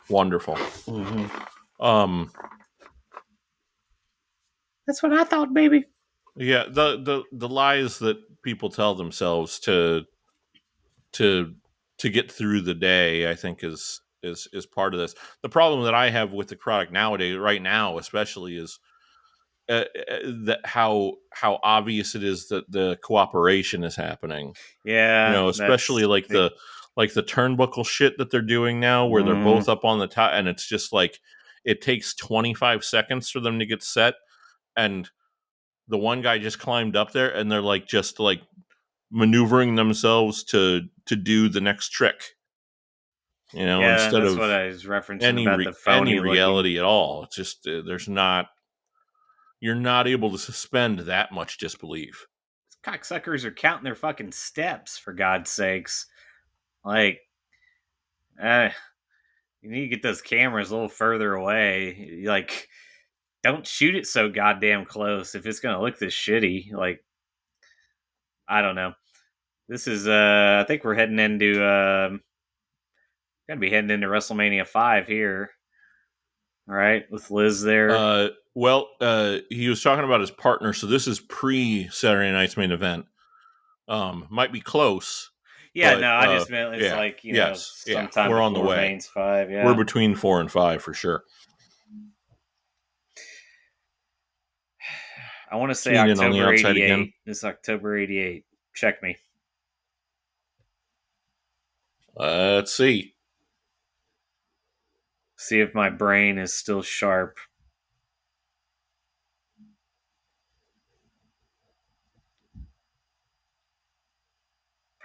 wonderful. Mm-hmm. That's what I thought, baby. Yeah, the lies that people tell themselves to get through the day, I think is part of this. The problem that I have with the product nowadays, right now, especially, is that how obvious it is that the cooperation is happening. Yeah, especially like like the turnbuckle shit that they're doing now, where they're both up on the top, and it's just like it takes 25 seconds for them to get set, and the one guy just climbed up there, and they're like just like maneuvering themselves to do the next trick. You know, Yeah, instead that's of what I was referencing about the any phony reality at all. It's just there's not. You're not able to suspend that much disbelief. Cocksuckers are counting their fucking steps, for God's sakes. Like, you need to get those cameras a little further away. Like, don't shoot it so goddamn close if it's gonna look this shitty. Like, I don't know. This is, I think we're heading into, gonna be heading into WrestleMania 5 here. All right, with Liz there. He was talking about his partner, so this is pre Saturday Night's Main Event. Might be close. Yeah, but, no, I just meant it's yeah, like, yes, sometime we're on the before way. Main's 5. Yeah, we're between 4 and 5 for sure. I want to say Keenan on the October outside 88. again. It's October 88. Check me. Let's see. See if my brain is still sharp.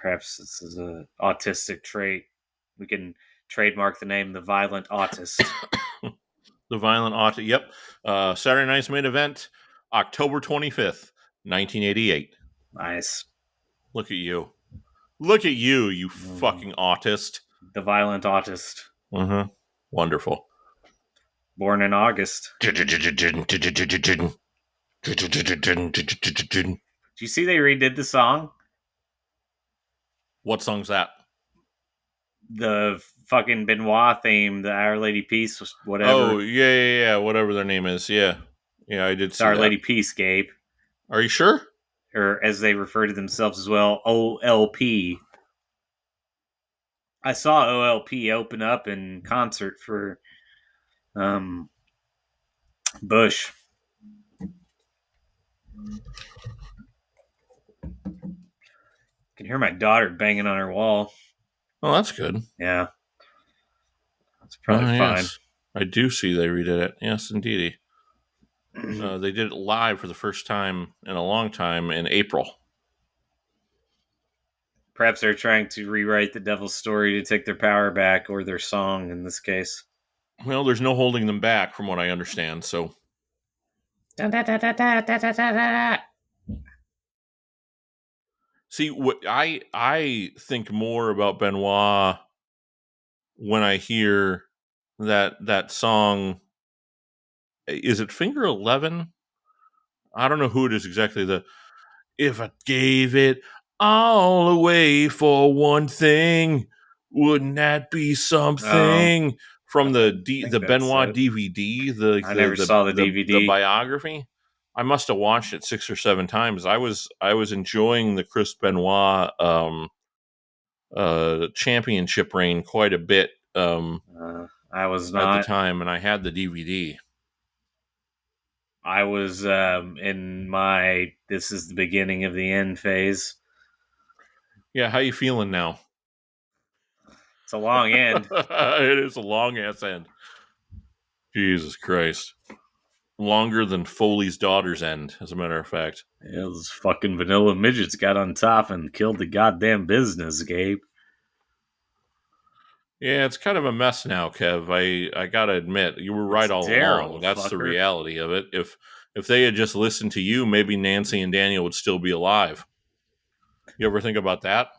Perhaps this is an autistic trait. We can trademark the name The Violent Autist. The Violent Autist. Yep. Saturday Night's Main Event, October 25th, 1988. Nice. Look at you. Look at you, you fucking autist. The Violent Autist. Mm-hmm. Wonderful. Born in August. Did you see they redid the song? What song's that? The fucking Benoit theme, the Our Lady Peace, whatever. Oh, yeah. Whatever their name is. Yeah, I did see Our that. Lady Peace, Gabe. Are you sure? Or as they refer to themselves as well, OLP. I saw OLP open up in concert for Bush. Can hear my daughter banging on her wall. Oh, that's good. Yeah. That's probably fine. Yes. I do see they redid it. Yes, indeed. They did it live for the first time in a long time in April. Perhaps they're trying to rewrite the Devil's story to take their power back, or their song in this case. Well, there's no holding them back from what I understand, so. See, what I think more about Benoit when I hear that song. Is it Finger 11? I don't know who it is exactly. If I gave it all away for one thing, wouldn't that be something? From the Benoit DVD, I never saw the DVD. The biography. I must have watched it 6 or 7 times. I was enjoying the Chris Benoit championship reign quite a bit. I was not at the time, and I had the DVD. I was in my this is the beginning of the end phase. Yeah, how you feeling now? It's a long end. It is a long ass end. Jesus Christ. Longer than Foley's daughter's end, as a matter of fact. Yeah, those fucking vanilla midgets got on top and killed the goddamn business, Gabe. Yeah, it's kind of a mess now, Kev. I gotta admit, you were right all along. That's the reality of it. If they had just listened to you, maybe Nancy and Daniel would still be alive. You ever think about that?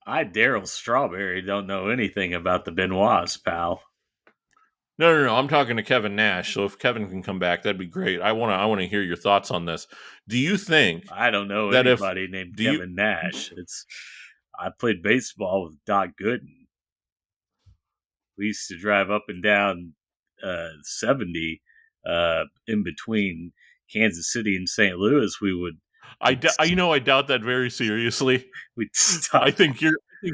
Daryl Strawberry, don't know anything about the Benoits, pal. No. I'm talking to Kevin Nash. So if Kevin can come back, that'd be great. I want to hear your thoughts on this. Do you think I don't know anybody named Kevin Nash? I played baseball with Doc Gooden. We used to drive up and down 70 in between Kansas City and St. Louis. I doubt that very seriously. We'd stop. I think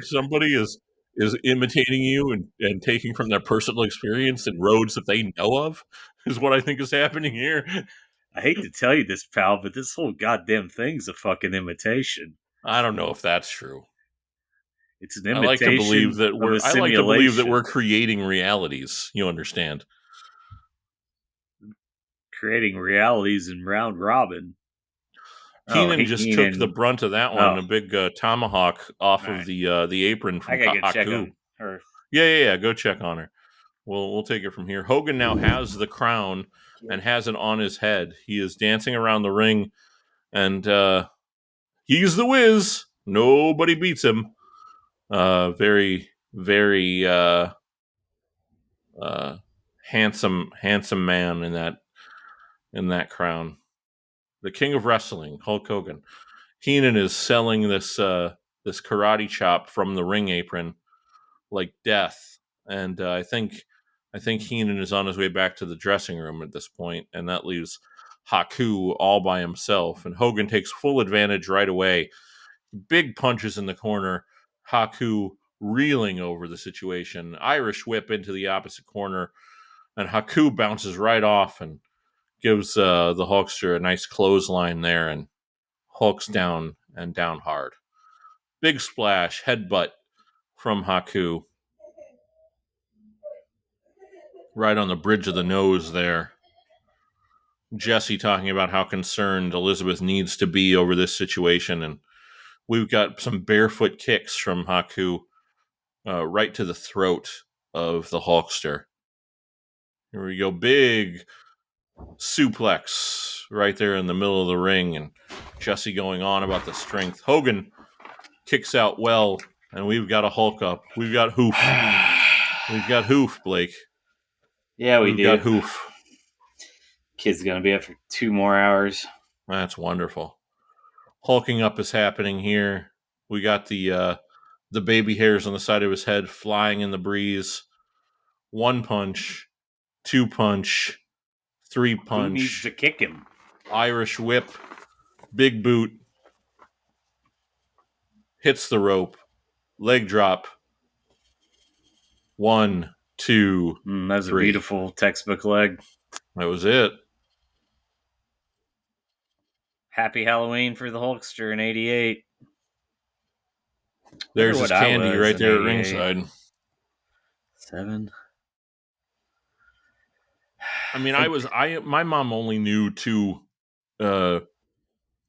somebody is imitating you and taking from their personal experience in roads that they know of, is what I think is happening here. I hate to tell you this, pal, but this whole goddamn thing's a fucking imitation. I don't know if that's true. It's an imitation of a simulation. I like to believe that we're creating realities. You understand? Creating realities in round robin. Heenan took the brunt of that one. A big tomahawk off of the apron from Haku. Yeah. Go check on her. We'll take it from here. Hogan now has the crown and has it on his head. He is dancing around the ring, and he's the Wiz. Nobody beats him. Very, very handsome man in that crown. The king of wrestling, Hulk Hogan. Heenan is selling this karate chop from the ring apron like death, and I think Heenan is on his way back to the dressing room at this point, and that leaves Haku all by himself. And Hogan takes full advantage right away. Big punches in the corner. Haku reeling over the situation. Irish whip into the opposite corner, and Haku bounces right off and gives the Hulkster a nice clothesline there, and Hulk's down and down hard. Big splash, headbutt from Haku. Right on the bridge of the nose there. Jesse talking about how concerned Elizabeth needs to be over this situation, and we've got some barefoot kicks from Haku right to the throat of the Hulkster. Here we go. Big suplex right there in the middle of the ring, and Jesse going on about the strength. Hogan kicks out well, and we've got a Hulk up. We've got Hoof. We've got Hoof, Blake. Yeah, we've got Hoof. Kid's going to be up for 2 more hours. That's wonderful. Hulking up is happening here. We got the baby hairs on the side of his head flying in the breeze. 1 punch, 2 punch, 3 punch. Who needs to kick him? Irish whip, big boot. Hits the rope. Leg drop. 1, 2, that was 3. A beautiful textbook leg. That was it. Happy Halloween for the Hulkster in 88. There's his candy right there at ringside. 7. I mean, my mom only knew two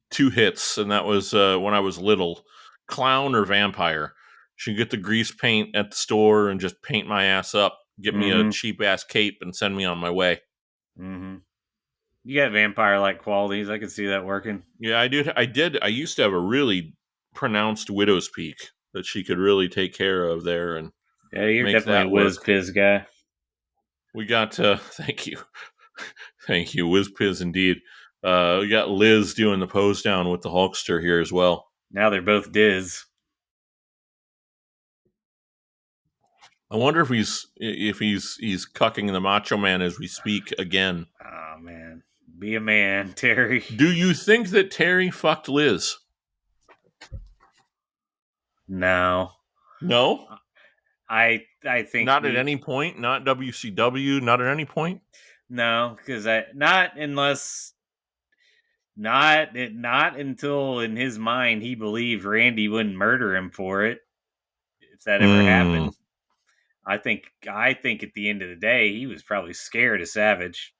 hits, and that was when I was little. Clown or vampire. She'd get the grease paint at the store and just paint my ass up, get me a cheap ass cape, and send me on my way. Mm-hmm. You got vampire-like qualities. I could see that working. Yeah, I did. I used to have a really pronounced widow's peak that she could really take care of there. And yeah, you're definitely a whiz-piz guy. We got, thank you. Thank you, whiz-piz indeed. We got Liz doing the pose down with the Hulkster here as well. Now they're both Diz. I wonder if he's cucking the Macho Man as we speak again. Oh man, be a man, Terry. Do you think that Terry fucked Liz? No. I think not at any point. Not WCW. Not at any point. No, because not until in his mind he believed Randy wouldn't murder him for it. If that ever happened. I think at the end of the day, he was probably scared of Savage.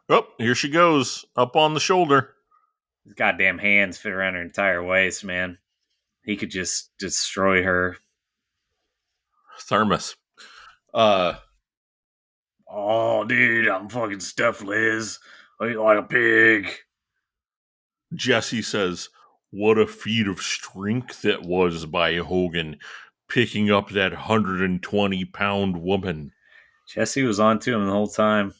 Oh, here she goes. Up on the shoulder. His goddamn hands fit around her entire waist, man. He could just destroy her. Thermos. Oh, dude, I'm fucking stuffed, Liz. I eat like a pig. Jesse says, what a feat of strength that was by Hogan, picking up that 120-pound woman. Jesse was on to him the whole time.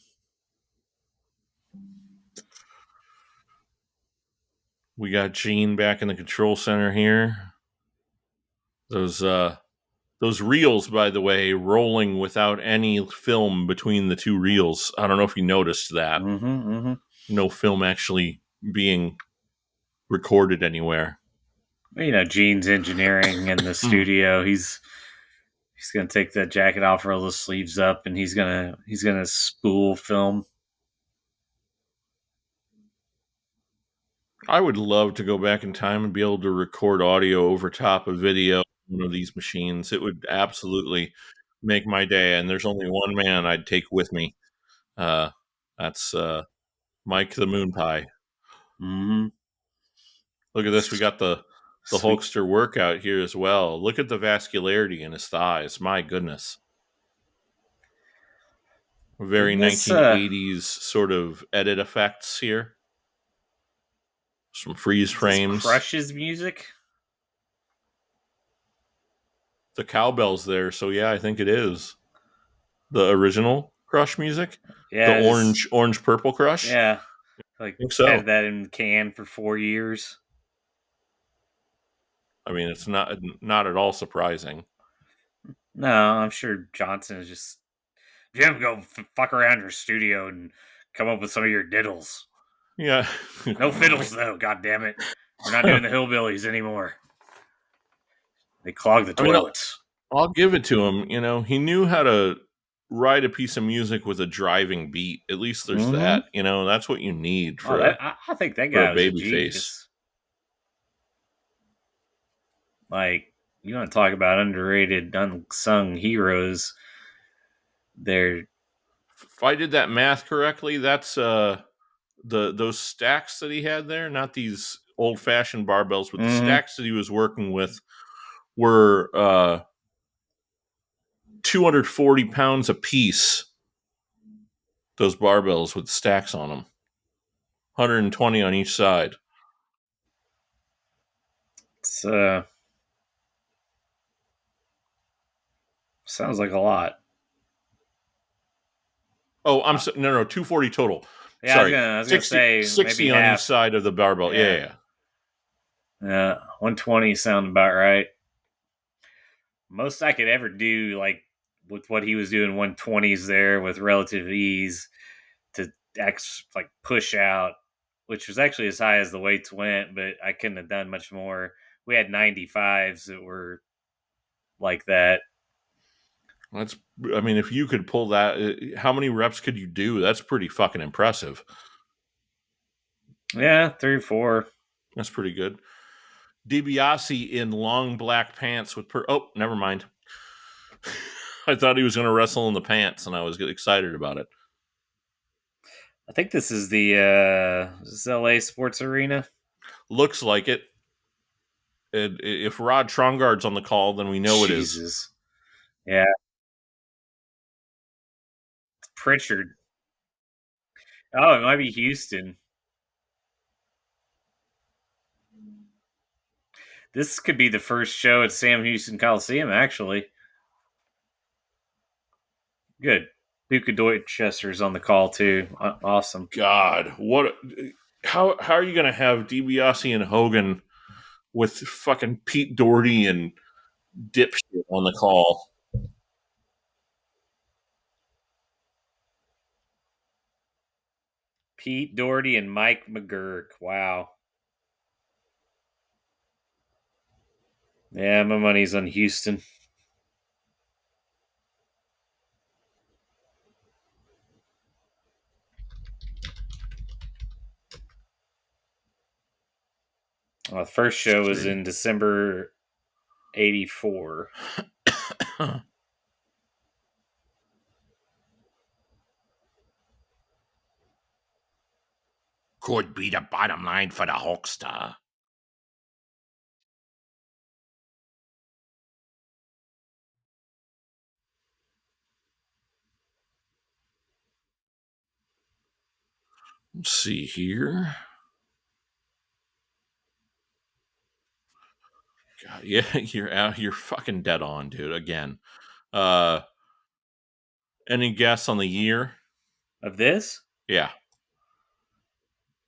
We got Gene back in the control center here. Those reels, by the way, rolling without any film between the two reels. I don't know if you noticed that. No film actually being recorded anywhere. You know, Gene's engineering in the studio. He's gonna take that jacket off, roll the sleeves up, and he's gonna spool film. I would love to go back in time and be able to record audio over top of video. one of these machines. It would absolutely make my day. And there's only one man I'd take with me. That's Mike the Moon Pie. Mm-hmm. Look at this. We got the Hulkster workout here as well. Look at the vascularity in his thighs. My goodness. Very 1980s sort of edit effects here. Some freeze frames. Crush's music. The cowbell's there, so yeah, I think it is the original Crush music. Yeah, the orange purple Crush. Yeah, like I think so. Had that in the can for 4 years. I mean, it's not at all surprising. No, I'm sure Johnson is just Jim, go fuck around your studio and come up with some of your diddles. Yeah, no fiddles though. God damn it, we're not doing the hillbillies anymore. They clog the toilets. I'll give it to him. You know, he knew how to write a piece of music with a driving beat. At least there's that. You know, that's what you need for. I think that guy was a genius. Like, you want to talk about underrated, unsung heroes? They're. If I did that math correctly, that's those stacks that he had there, not these old-fashioned barbells, but the stacks that he was working with were 240 pounds a piece. Those barbells with stacks on them, 120 on each side. It's sounds like a lot. Oh, I'm no, 240 total. Yeah, sorry, I was gonna say 60 on each side of the barbell. Yeah. 120 sound about right. Most I could ever do, like with what he was doing, 120s there with relative ease to like push out, which was actually as high as the weights went, but I couldn't have done much more. We had 95s that were like that. I mean, if you could pull that, how many reps could you do? That's pretty fucking impressive. Yeah, 3 or 4. That's pretty good. DiBiase in long black pants with oh, never mind. I thought he was going to wrestle in the pants, and I was excited about it. I think this is the LA Sports Arena. Looks like it. If Rod Trongard's on the call, then we know it is. Yeah. Pritchard. Oh, it might be Houston. This could be the first show at Sam Houston Coliseum, actually. Good. Duke of Dorchester's on the call, too. Awesome. God, how are you going to have DiBiase and Hogan with fucking Pete Doherty and dipshit on the call? Pete Doherty and Mike McGurk. Wow. Yeah, my money's on Houston. The first show was in December 84. Could be the bottom line for the Hulkster. Let's see here. God, yeah, you're fucking dead on, dude. Again, any guess on the year of this? Yeah.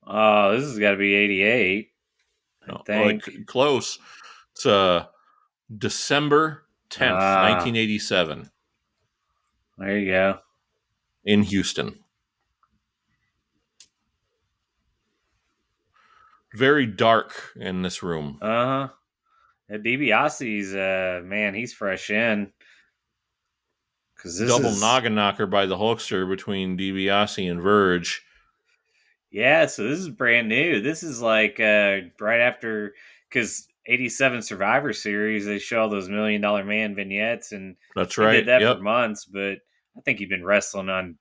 This has got to be 88. I think. Close. It's December 10th, 1987. There you go. In Houston. Very dark in this room. DiBiase's, man, he's fresh in. Double noggin knocker by the Hulkster between DiBiase and Verge. Yeah, so this is brand new. This is like right after, because '87 Survivor Series, they show all those $1 Million Man vignettes, and That's he did right. that for Yep. months. But I think he'd been wrestling on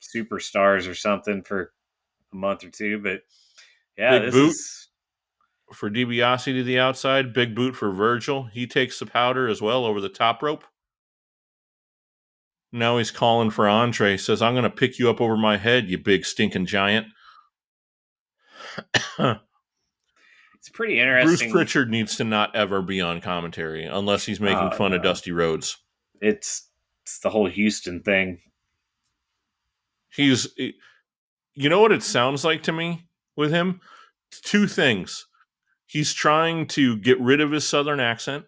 Superstars or something for a month or two. But yeah, Big this boot is for DiBiase to the outside. Big boot for Virgil. He takes the powder as well over the top rope. Now he's calling for Andre. Says, I'm going to pick you up over my head, you big stinking giant. it's pretty Bruce interesting. Pritchard needs to not ever be on commentary unless he's making fun of Dusty Rhodes. It's the whole Houston thing. You know what it sounds like to me with him? Two things. He's trying to get rid of his Southern accent,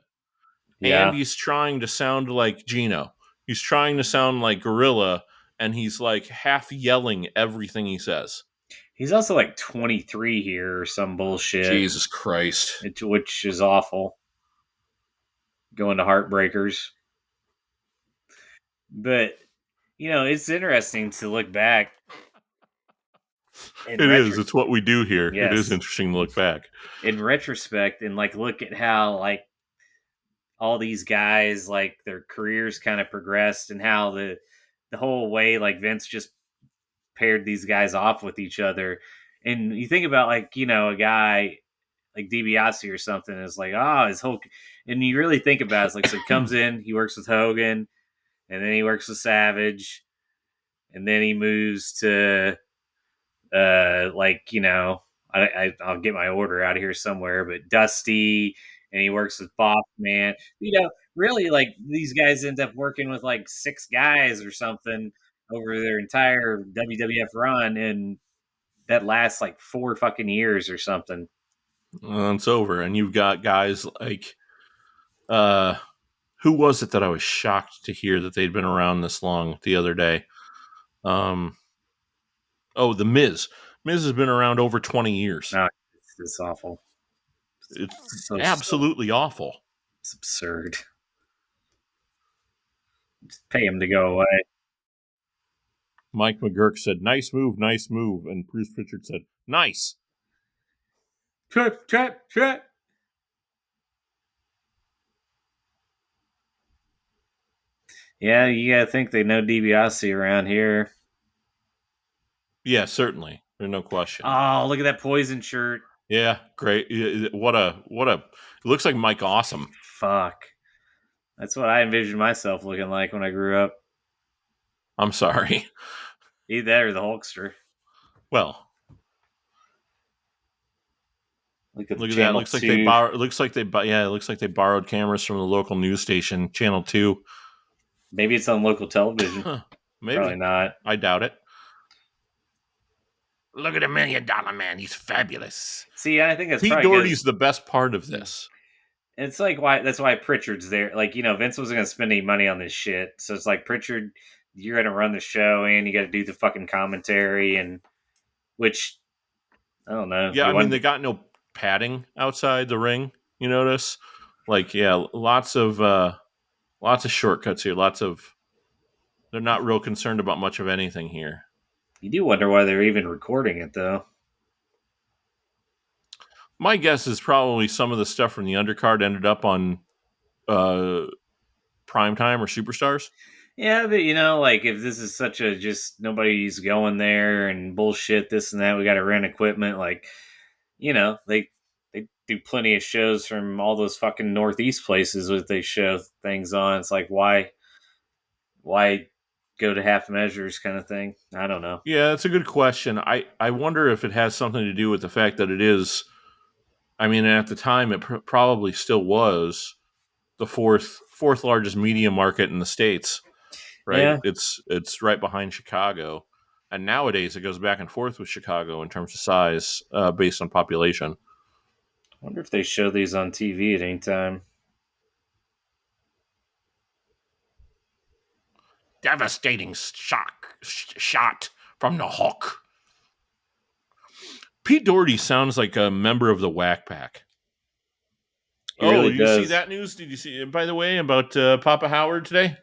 and he's trying to sound like Gino. He's trying to sound like Gorilla, and he's like half yelling everything he says. He's also like 23 here or some bullshit. Jesus Christ. Which is awful. Going to Heartbreakers. But, it's interesting to look back. It is. It's what we do here. Yes. It is interesting to look back. In retrospect and, look at how, all these guys, their careers kind of progressed and how the whole way, Vince just paired these guys off with each other. And you think about, a guy like DiBiase or something is his whole, and you really think about it, it's so he comes in, he works with Hogan, and then he works with Savage, and then he moves to I'll get my order out of here somewhere, but Dusty, and he works with Boss Man. Really, these guys end up working with 6 guys or something over their entire WWF run, and that lasts 4 fucking years or something. It's over, and you've got guys like, who was it that I was shocked to hear that they'd been around this long the other day? The Miz. Miz has been around over 20 years. No, it's awful. It's so absolutely awful. It's absurd. Just pay him to go away. Mike McGurk said, nice move. And Bruce Pritchard said, nice. Trap. Yeah, you gotta think they know DiBiase around here. Yeah, certainly. There's no question. Oh, look at that Poison shirt. Yeah, great. What a it looks like Mike Awesome. Fuck. That's what I envisioned myself looking like when I grew up. I'm sorry. Either that or the Hulkster. Well, look at that. It looks like they borrowed cameras from the local news station, Channel 2. Maybe it's on local television. Maybe. Probably not. I doubt it. Look at $1 Million Man. He's fabulous. See, I think that's Pete Doherty's the best part of this. It's that's why Pritchard's there. Vince wasn't going to spend any money on this shit. So it's Pritchard, you're going to run the show and you got to do the fucking commentary, and which, I don't know. Yeah, they got no padding outside the ring. You notice? Lots of shortcuts here. They're not real concerned about much of anything here. You do wonder why they're even recording it, though. My guess is probably some of the stuff from the undercard ended up on Primetime or Superstars. Yeah, but if this is such a just nobody's going there and bullshit, this and that, we got to rent equipment. They do plenty of shows from all those fucking Northeast places that they show things on. It's why go to half measures kind of thing? I don't know. Yeah, that's a good question. I wonder if it has something to do with the fact that it is. At the time, it probably still was the fourth largest media market in the States, right? Yeah. It's right behind Chicago, and nowadays it goes back and forth with Chicago in terms of size, based on population. I wonder if they show these on TV at any time. Devastating shot from the Hulk. Pete Doherty sounds like a member of the Whack Pack. Really you see that news? Did you see, by the way, about Papa Howard today?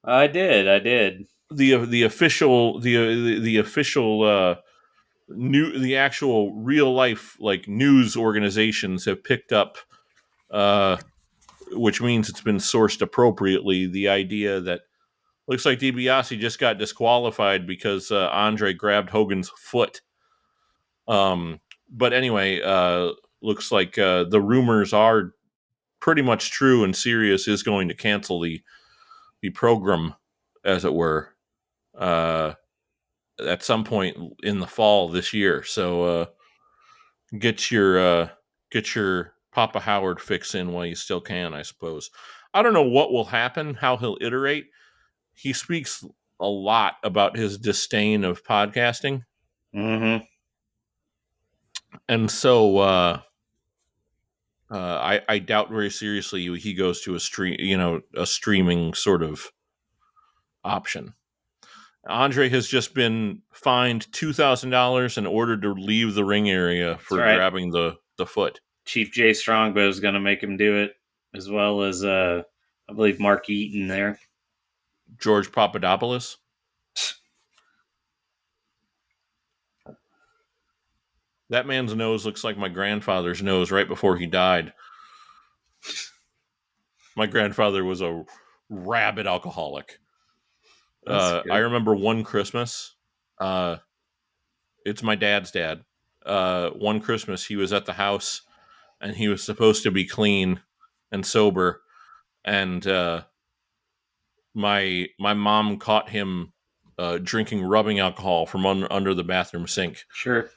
I did. The actual real life news organizations have picked up which means it's been sourced appropriately. The idea that looks like DiBiase just got disqualified because Andre grabbed Hogan's foot. But anyway, looks like the rumors are pretty much true, and Sirius is going to cancel the program, as it were, at some point in the fall this year. So get your Papa Howard fix in while you still can, I suppose. I don't know what will happen, how he'll iterate. He speaks a lot about his disdain of podcasting. Mm-hmm. And so I doubt very seriously he goes to a streaming sort of option. Andre has just been fined $2,000 and ordered to leave the ring area for grabbing the foot. Chief Jay Strongbow is going to make him do it, as well as I believe Mark Eaton there. George Papadopoulos. That man's nose looks like my grandfather's nose right before he died. My grandfather was a rabid alcoholic. I remember one Christmas. It's my dad's dad. One Christmas, he was at the house, and he was supposed to be clean and sober, and my mom caught him drinking rubbing alcohol from under the bathroom sink. Sure.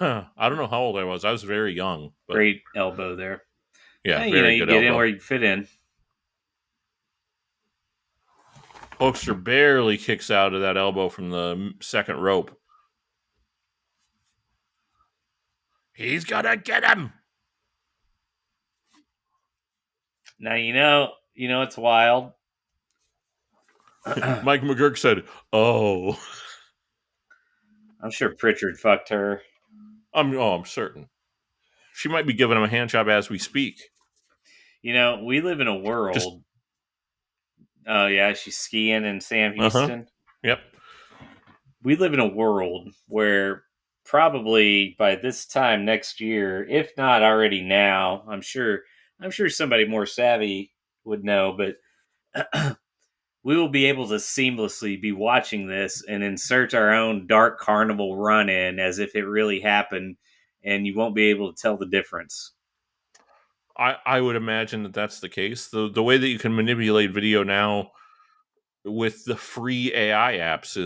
I don't know how old I was. I was very young. But great elbow there. Yeah, very you good get elbow. in where you fit in. Hulkster barely kicks out of that elbow from the second rope. He's gonna get him. Now you know it's wild. Mike McGurk said, "Oh." I'm sure Pritchard fucked her. I'm certain. She might be giving him a hand job as we speak. We live in a world. Oh yeah, she's skiing in Sam Houston. Yep. We live in a world where probably by this time next year, if not already now, I'm sure somebody more savvy would know, but we will be able to seamlessly be watching this and insert our own Dark Carnival run in as if it really happened, and you won't be able to tell the difference. I would imagine that that's the case. The way that you can manipulate video now with the free AI apps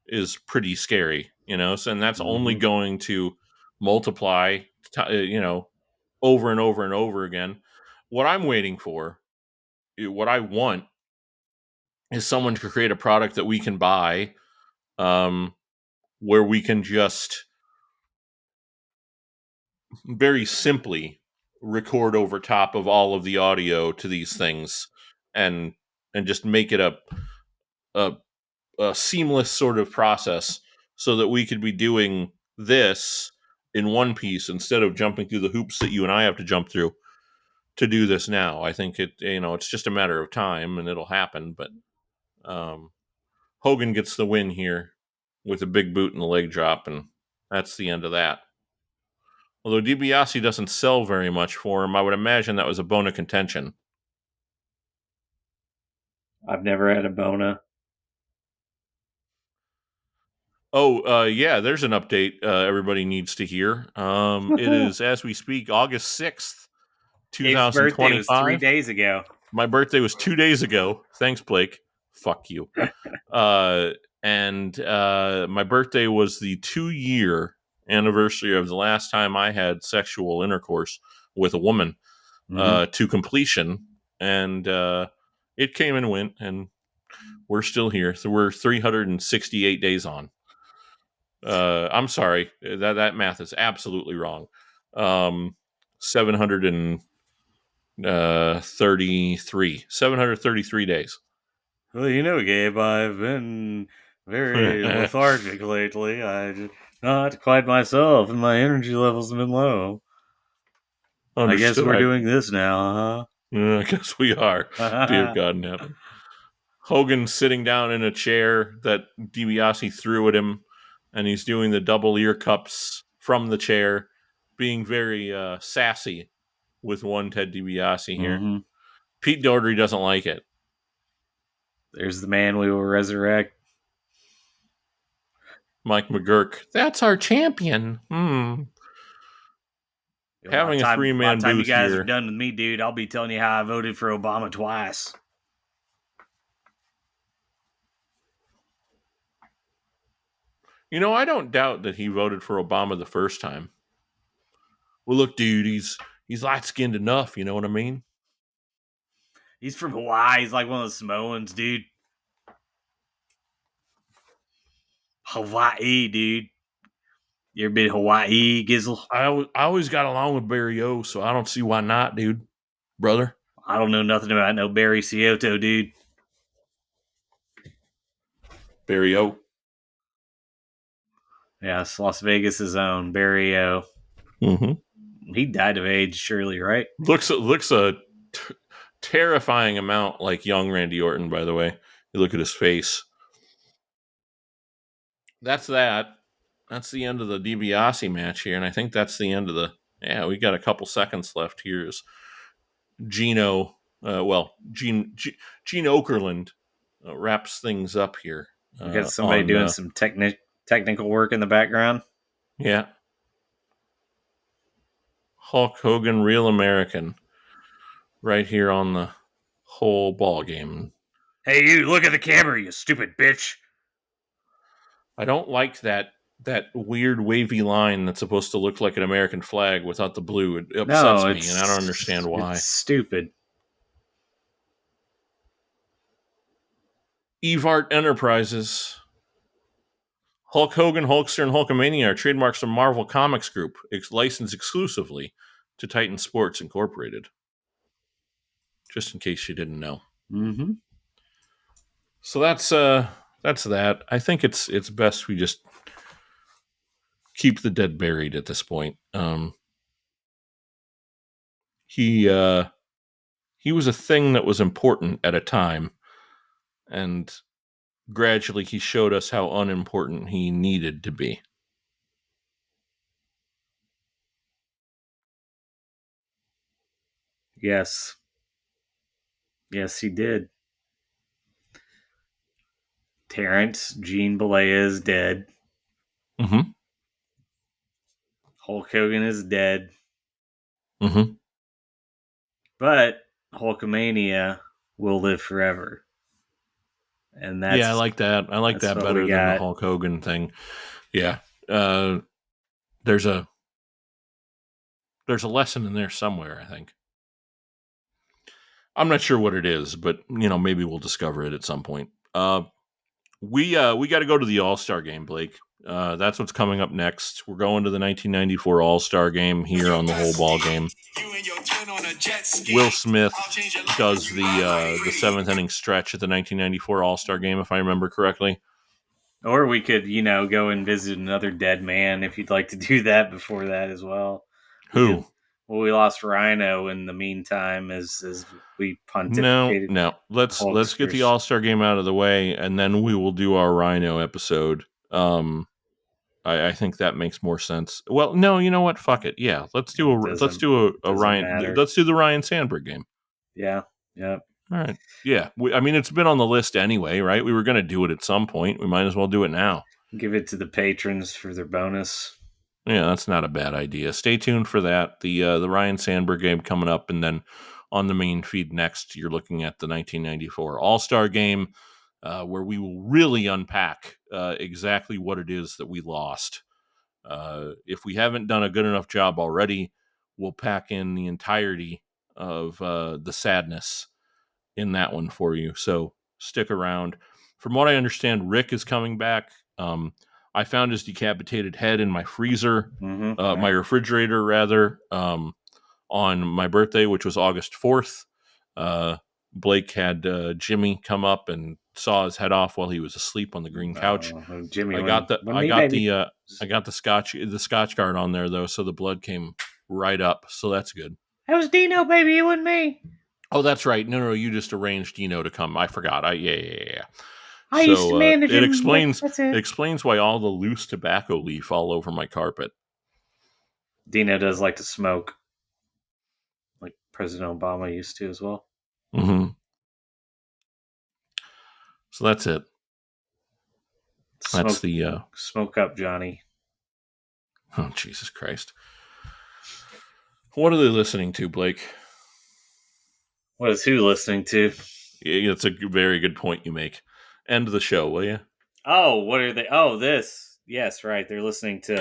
is pretty scary, So, and that's only going to multiply, over and over and over again. What I'm waiting for, what I want, is someone to create a product that we can buy, where we can just very simply record over top of all of the audio to these things, and just make it a seamless sort of process, so that we could be doing this in one piece instead of jumping through the hoops that you and I have to jump through to do this now. I think it's just a matter of time, and it'll happen. But Hogan gets the win here with a big boot and a leg drop, and that's the end of that. Although DiBiase doesn't sell very much for him, I would imagine that was a bone of contention. I've never had a bona. Oh, yeah, there's an update everybody needs to hear. It is, as we speak, August 6th, 2025. His birthday was 3 days ago. My birthday was 2 days ago. Thanks, Blake. Fuck you. And my birthday was the 2-year anniversary of the last time I had sexual intercourse with a woman, to completion. And it came and went, and we're still here. So we're 368 days on. I'm sorry. That math is absolutely wrong. 733 days. Well, Gabe, I've been very lethargic lately. I not quite myself, and my energy levels have been low. Understood. I guess we're doing this now, huh? I guess we are. Dear God in heaven. Hogan sitting down in a chair that DiBiase threw at him, and he's doing the double ear cups from the chair. being very sassy with one Ted DiBiase here. Mm-hmm. Pete Doherty doesn't like it. There's the man we will resurrect. Mike McGurk, that's our champion. Having a three-man by the time you booth guys here. are done with me, dude, I'll be telling you how I voted for Obama twice. You know, I don't doubt that he voted for Obama the first time. Well, look, dude, he's light-skinned enough, you know what I mean? He's from Hawaii. He's like one of the Samoans, dude. Hawaii, dude. You ever been to Hawaii, Gizzle? I always got along with Barry O, so I don't see why not, dude. Brother. I don't know nothing about no Barry Scioto, dude. Barry O. Yes, Las Vegas' own Barry O. Mm-hmm. He died of age, surely, right? Looks a terrifying amount like young Randy Orton, by the way. You look at his face. That's that. That's the end of the DiBiase match here, and I think that's the end of the... Yeah, we got a couple seconds left here as Gene Okerlund wraps things up here. We got somebody doing some technical work in the background. Yeah. Hulk Hogan, Real American, right here on the whole ball game. Hey, you! Look at the camera, you stupid bitch! I don't like that weird wavy line that's supposed to look like an American flag without the blue. It upsets me, and I don't understand why. It's stupid. Evart Enterprises. Hulk Hogan, Hulkster, and Hulkamania are trademarks of Marvel Comics Group, licensed exclusively to Titan Sports Incorporated. Just in case you didn't know. Mm-hmm. So that's that. I think it's best we just keep the dead buried at this point. He was a thing that was important at a time, and gradually he showed us how unimportant he needed to be. Yes. Yes, he did. Terrence Gene Bollea is dead. Mm-hmm. Hulk Hogan is dead. Mm-hmm. But Hulkamania will live forever. And that's... Yeah, I like that. I like that better than the Hulk Hogan thing. Yeah. There's a lesson in there somewhere, I think. I'm not sure what it is, but maybe we'll discover it at some point. We got to go to the All-Star game, Blake. That's what's coming up next. We're going to the 1994 All-Star game here on the whole ball game. Will Smith does the seventh inning stretch at the 1994 All-Star game, if I remember correctly. Or we could, go and visit another dead man if you'd like to do that before that as well. Who? Well, we lost Rhino in the meantime as we pontificated. No. Let's get the All-Star game out of the way, and then we will do our Rhino episode. I think that makes more sense. Well, no, you know what? Fuck it. Yeah, let's do a Ryan. Matter. Let's do the Ryan Sandberg game. Yeah. All right. Yeah. It's been on the list anyway, right? We were going to do it at some point. We might as well do it now. Give it to the patrons for their bonus. Yeah, that's not a bad idea. Stay tuned for that. The Ryan Sandberg game coming up, and then on the main feed next, you're looking at the 1994 All-Star game, where we will really unpack exactly what it is that we lost. If we haven't done a good enough job already, we'll pack in the entirety of the sadness in that one for you. So stick around. From what I understand, Rick is coming back. I found his decapitated head in my freezer, my refrigerator, rather, on my birthday, which was August 4th. Blake had Jimmy come up and saw his head off while he was asleep on the green couch. Jimmy, I got the Scotch guard on there though, so the blood came right up. So that's good. That was Dino, baby. You and me. Oh, that's right. No, you just arranged Dino to come. I forgot. Yeah. I used to manage him. It explains why all the loose tobacco leaf all over my carpet. Dino does like to smoke, like President Obama used to as well. Mm-hmm. So that's it. That's the smoke up, Johnny. Oh, Jesus Christ! What are they listening to, Blake? What is who listening to? Yeah, that's a very good point you make. End the show, will you? Oh, what are they? Oh, this. Yes, right. They're listening to